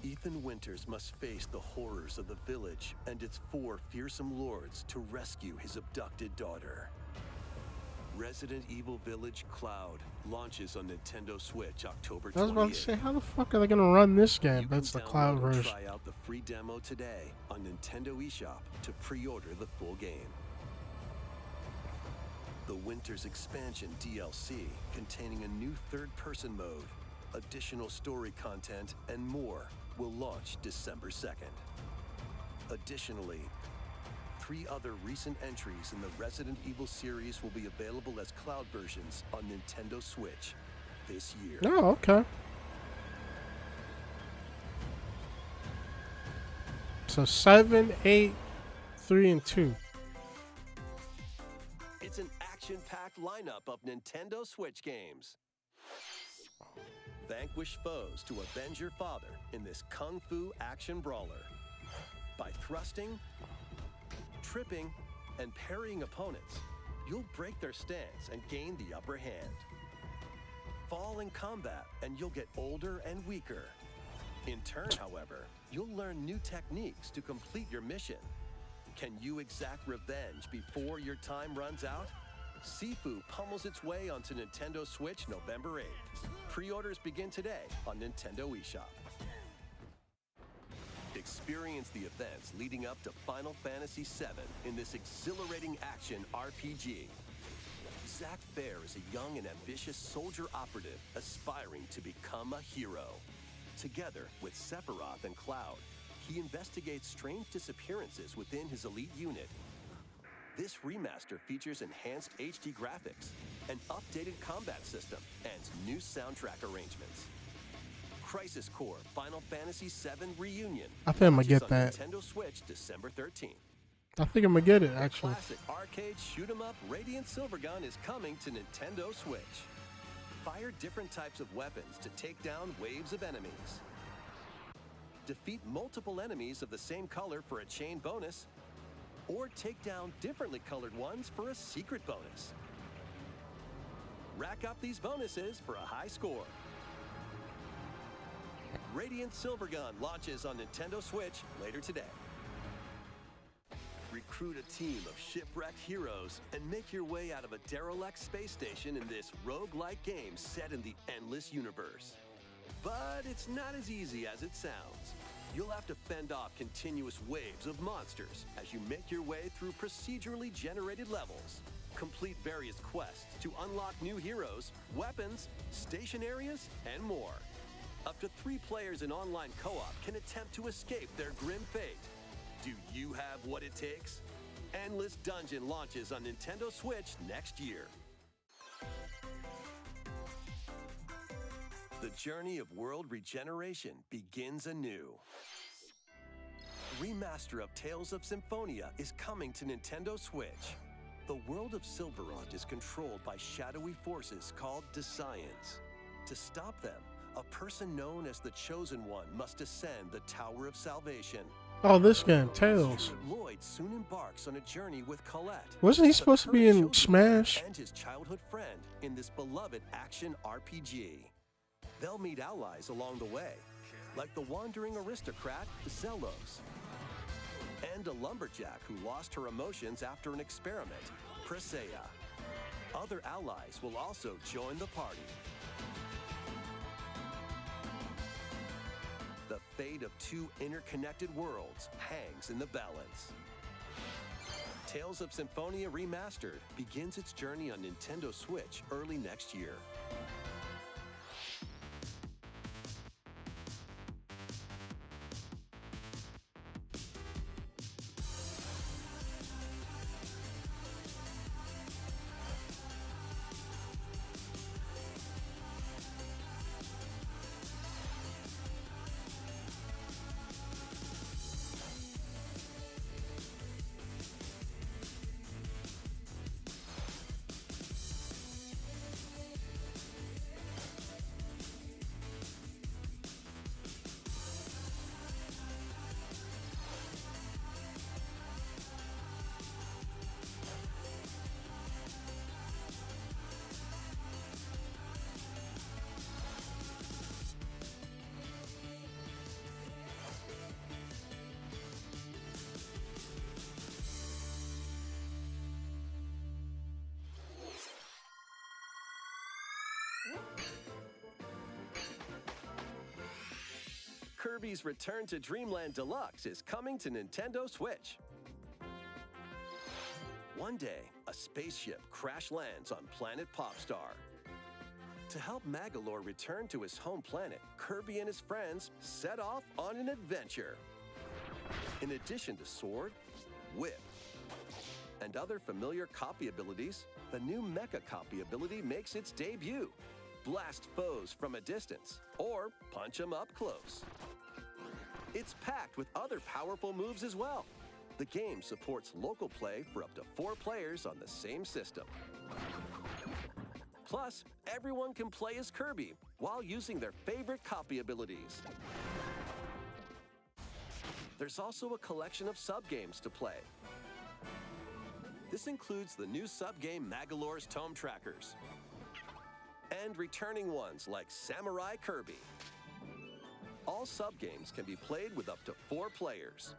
Ethan Winters must face the horrors of the village and its 4 fearsome lords to rescue his abducted daughter. Resident Evil Village Cloud launches on Nintendo Switch October 28th. I was about to say, how the fuck are they gonna run this game? That's the cloud Download and version. try out the free demo today on Nintendo eShop to pre-order the full game. The Winter's Expansion DLC, containing a new third-person mode, additional story content, and more, will launch December 2nd. Additionally, 3 other recent entries in the Resident Evil series will be available as cloud versions on Nintendo Switch this year. Oh, okay. So 7, 8, 3, and 2. It's an action-packed lineup of Nintendo Switch games. Vanquish foes to avenge your father in this kung fu action brawler. By thrusting, tripping, and parrying opponents, you'll break their stance and gain the upper hand. Fall in combat and you'll get older and weaker. In turn, however, you'll learn new techniques to complete your mission. Can you exact revenge before your time runs out? Sifu pummels its way onto Nintendo Switch November 8th. Pre-orders begin today on Nintendo eShop. Experience the events leading up to Final Fantasy VII in this exhilarating action RPG. Zack Fair is a young and ambitious soldier operative aspiring to become a hero. Together with Sephiroth and Cloud, he investigates strange disappearances within his elite unit. This remaster features enhanced HD graphics, an updated combat system, and new soundtrack arrangements. Crisis Core Final Fantasy VII Reunion. I think I'm gonna get on that. Nintendo Switch December 13th. I think I'm gonna get it, actually. Classic arcade shoot-'em-up Radiant Silvergun is coming to Nintendo Switch. Fire different types of weapons to take down waves of enemies. Defeat multiple enemies of the same color for a chain bonus, or take down differently colored ones for a secret bonus. Rack up these bonuses for a high score. Radiant Silvergun launches on Nintendo Switch later today. Recruit a team of shipwrecked heroes and make your way out of a derelict space station in this roguelike game set in the endless universe. But it's not as easy as it sounds. You'll have to fend off continuous waves of monsters as you make your way through procedurally generated levels. Complete various quests to unlock new heroes, weapons, station areas, and more. Up to 3 players in online co-op can attempt to escape their grim fate. Do you have what it takes? Endless Dungeon launches on Nintendo Switch next year. The journey of world regeneration begins anew. Remaster of Tales of Symphonia is coming to Nintendo Switch. The world of Silverant is controlled by shadowy forces called Desians. To stop them, a person known as the Chosen One must ascend the Tower of Salvation. Oh, this game, Tales. Lloyd soon embarks on a journey with Colette. Wasn't he supposed to be in Smash? And his childhood friend in this beloved action RPG. They'll meet allies along the way, like the wandering aristocrat Zelos, and a lumberjack who lost her emotions after an experiment, Presea. Other allies will also join the party. The fate of 2 interconnected worlds hangs in the balance. Tales of Symphonia Remastered begins its journey on Nintendo Switch early next year. Kirby's Return to Dreamland Deluxe is coming to Nintendo Switch. One day, a spaceship crash lands on planet Popstar. To help Magalore return to his home planet, Kirby and his friends set off on an adventure. In addition to Sword, Whip, and other familiar copy abilities, the new Mecha copy ability makes its debut. Blast foes from a distance, or punch them up close. It's packed with other powerful moves as well. The game supports local play for up to 4 players on the same system. Plus, everyone can play as Kirby while using their favorite copy abilities. There's also a collection of sub-games to play. This includes the new sub-game Magalore's Tome Trackers, and returning ones like Samurai Kirby. All sub-games can be played with up to 4 players.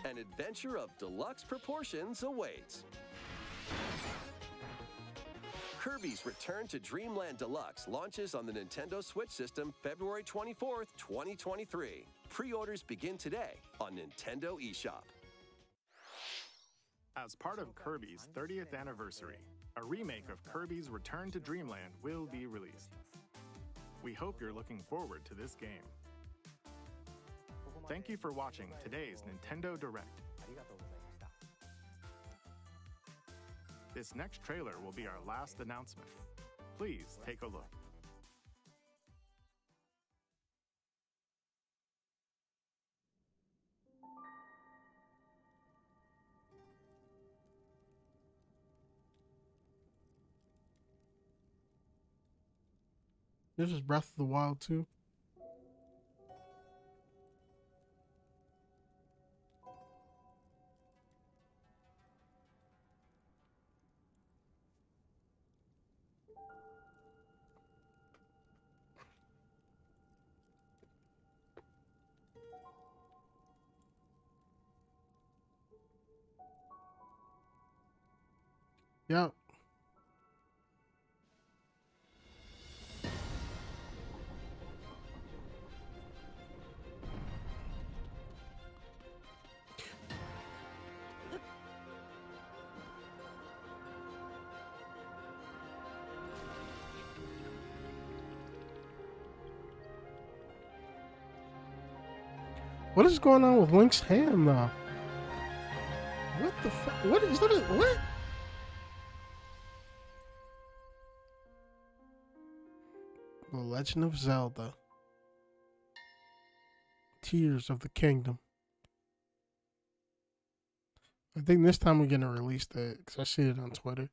An adventure of deluxe proportions awaits. Kirby's Return to Dreamland Deluxe launches on the Nintendo Switch system February 24th, 2023. Pre-orders begin today on Nintendo eShop. As part of Kirby's 30th anniversary, a remake of Kirby's Return to Dreamland will be released. We hope you're looking forward to this game. Thank you for watching today's Nintendo Direct. This next trailer will be our last announcement. Please take a look. This is Breath of the Wild 2. Yep. What is going on with Link's hand now? What the fuck? What is that? What? The Legend of Zelda. Tears of the Kingdom. I think this time we're gonna release that because I see it on Twitter.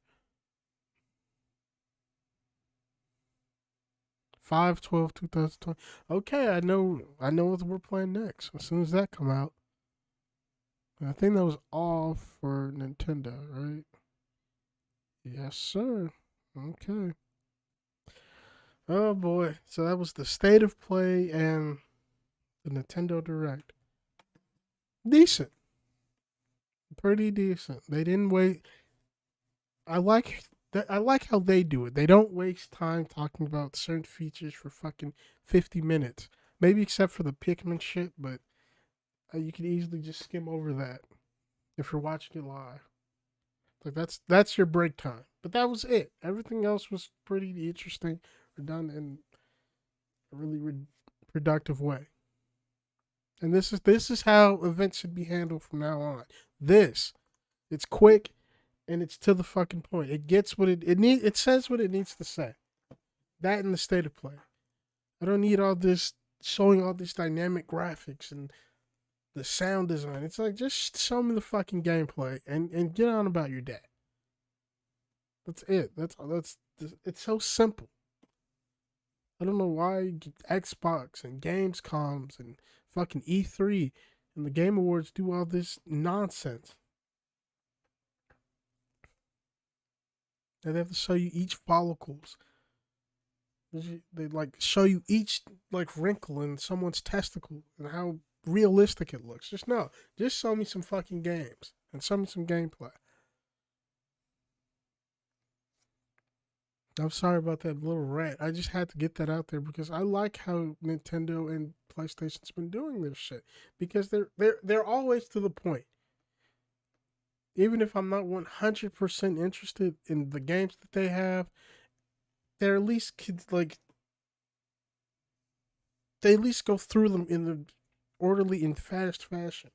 5/12/2020. Okay, I know what we're playing next. As soon as that come out. I think that was all for Nintendo, right? Yes, sir. Okay. Oh boy. So that was the State of Play and the Nintendo Direct. Decent. Pretty decent. They didn't wait. I like how they do it. They don't waste time talking about certain features for fucking 50 minutes. Maybe except for the Pikmin shit, but you can easily just skim over that if you're watching it live. Like that's your break time. But that was it. Everything else was pretty interesting or done in a really productive way. And this is how events should be handled from now on. It's quick and it's to the fucking point. It gets what it says what it needs to say. That and the State of Play. I don't need all this showing all this dynamic graphics and the sound design. It's like, just show me the fucking gameplay and get on about your day. That's it. It's so simple. I don't know why Xbox and Gamescoms and fucking E3 and the Game Awards do all this nonsense. And they have to show you each follicles. They like show you each like wrinkle in someone's testicle and how realistic it looks. Just show me some fucking games and show me some gameplay. I'm sorry about that little rant. I just had to get that out there because I like how Nintendo and PlayStation's been doing this shit because they're always to the point. Even if I'm not 100% interested in the games that they have, they're at least they at least go through them in the orderly and fast fashion.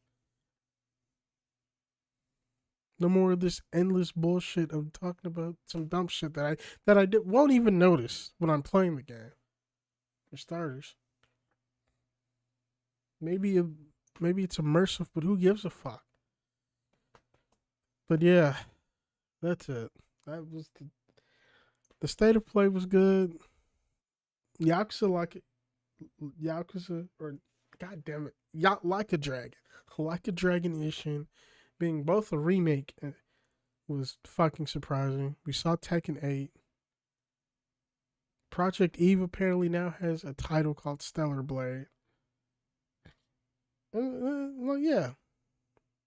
No more of this endless bullshit of talking about some dumb shit that I won't even notice when I'm playing the game. For starters, maybe it's immersive, but who gives a fuck? But yeah, that's it. That was the state of play was good. Yakuza or God damn it, Like a Dragon Ishin, being both a remake was fucking surprising. We saw Tekken 8. Project Eve apparently now has a title called Stellar Blade. Well, yeah.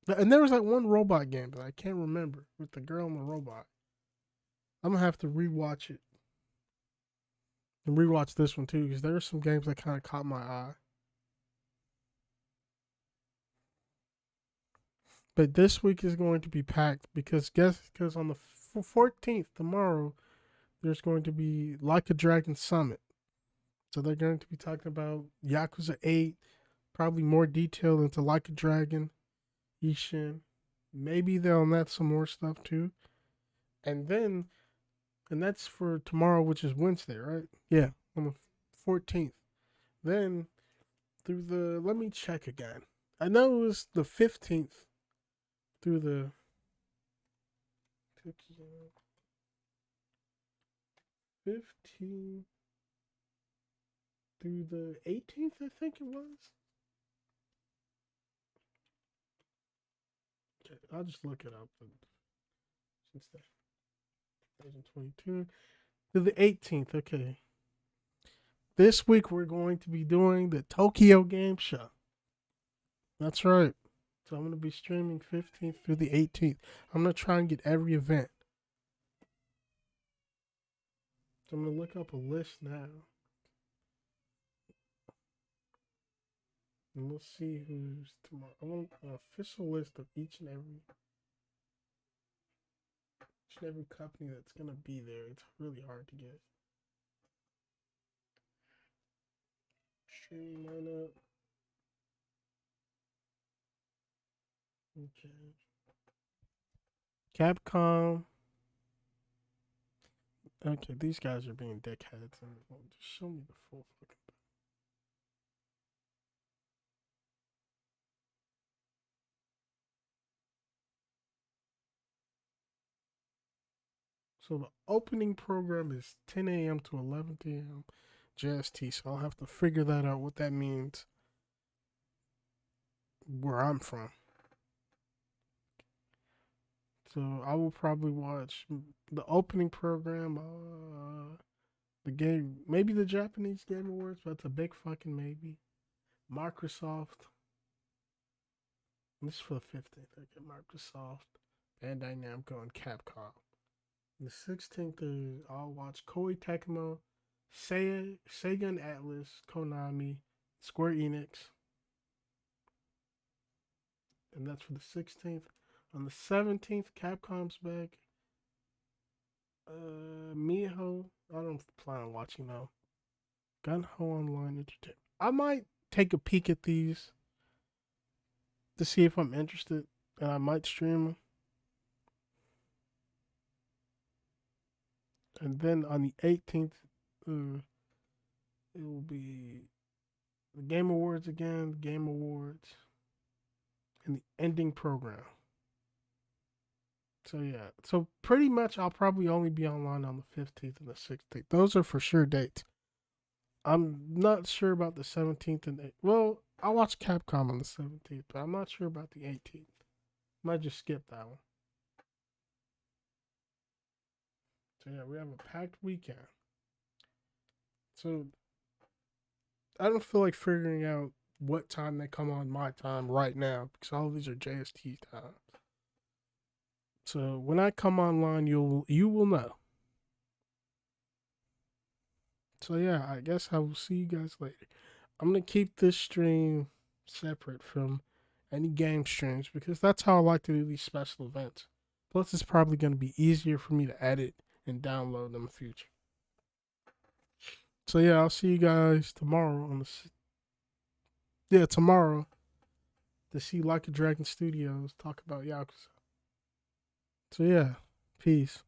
And there was like one robot game, but I can't remember, with the girl and the robot. I'm going to have to rewatch it. And rewatch this one too, because there are some games that kind of caught my eye. But this week is going to be packed because on the 14th, tomorrow, there's going to be Like a Dragon Summit. So they're going to be talking about Yakuza 8, probably more detail into Like a Dragon, Ishin. Maybe they'll net some more stuff too. And that's for tomorrow, which is Wednesday, right? Yeah, on the 14th. Then let me check again. I know it was the 15th through the 15th through the 18th, I think it was. Okay, I'll just look it up. Since 2022 to the 18th, okay. This week we're going to be doing the Tokyo Game Show. That's right. So I'm going to be streaming 15th through the 18th. I'm going to try and get every event. So I'm going to look up a list now. And we'll see who's tomorrow. I want an official list of each and every company that's going to be there. It's really hard to get. Stream lineup. Okay. Capcom. Okay, these guys are being dickheads. And just show me the full fucking thing. So the opening program is 10 a.m. to 11 p.m. JST. So I'll have to figure that out, what that means where I'm from. So I will probably watch the opening program, the game, maybe the Japanese Game Awards, but that's a big fucking maybe. Microsoft. This is for the 15th. Okay, Microsoft, Bandai Namco, and Capcom. The 16th is I'll watch Koei Tecmo, Sega and Atlas, Konami, Square Enix. And that's for the 16th. On the 17th, Capcom's back. Miho. I don't plan on watching though. Gun Ho Online Entertainment. I might take a peek at these to see if I'm interested, and I might stream them. And then on the 18th, it will be the Game Awards again, Game Awards, and the ending program. So yeah, so pretty much I'll probably only be online on the 15th and the 16th. Those are for sure dates. I'm not sure about the 17th and 8th. Well, I'll watch Capcom on the 17th, but I'm not sure about the 18th. Might just skip that one. So yeah, we have a packed weekend. So I don't feel like figuring out what time they come on my time right now because all of these are JST times. So when I come online, you will know. So yeah, I guess I will see you guys later. I'm gonna keep this stream separate from any game streams because that's how I like to do these special events. Plus, it's probably gonna be easier for me to edit and download in the future. So yeah, I'll see you guys tomorrow on tomorrow to see Like a Dragon Studios talk about Yakuza. So yeah, peace.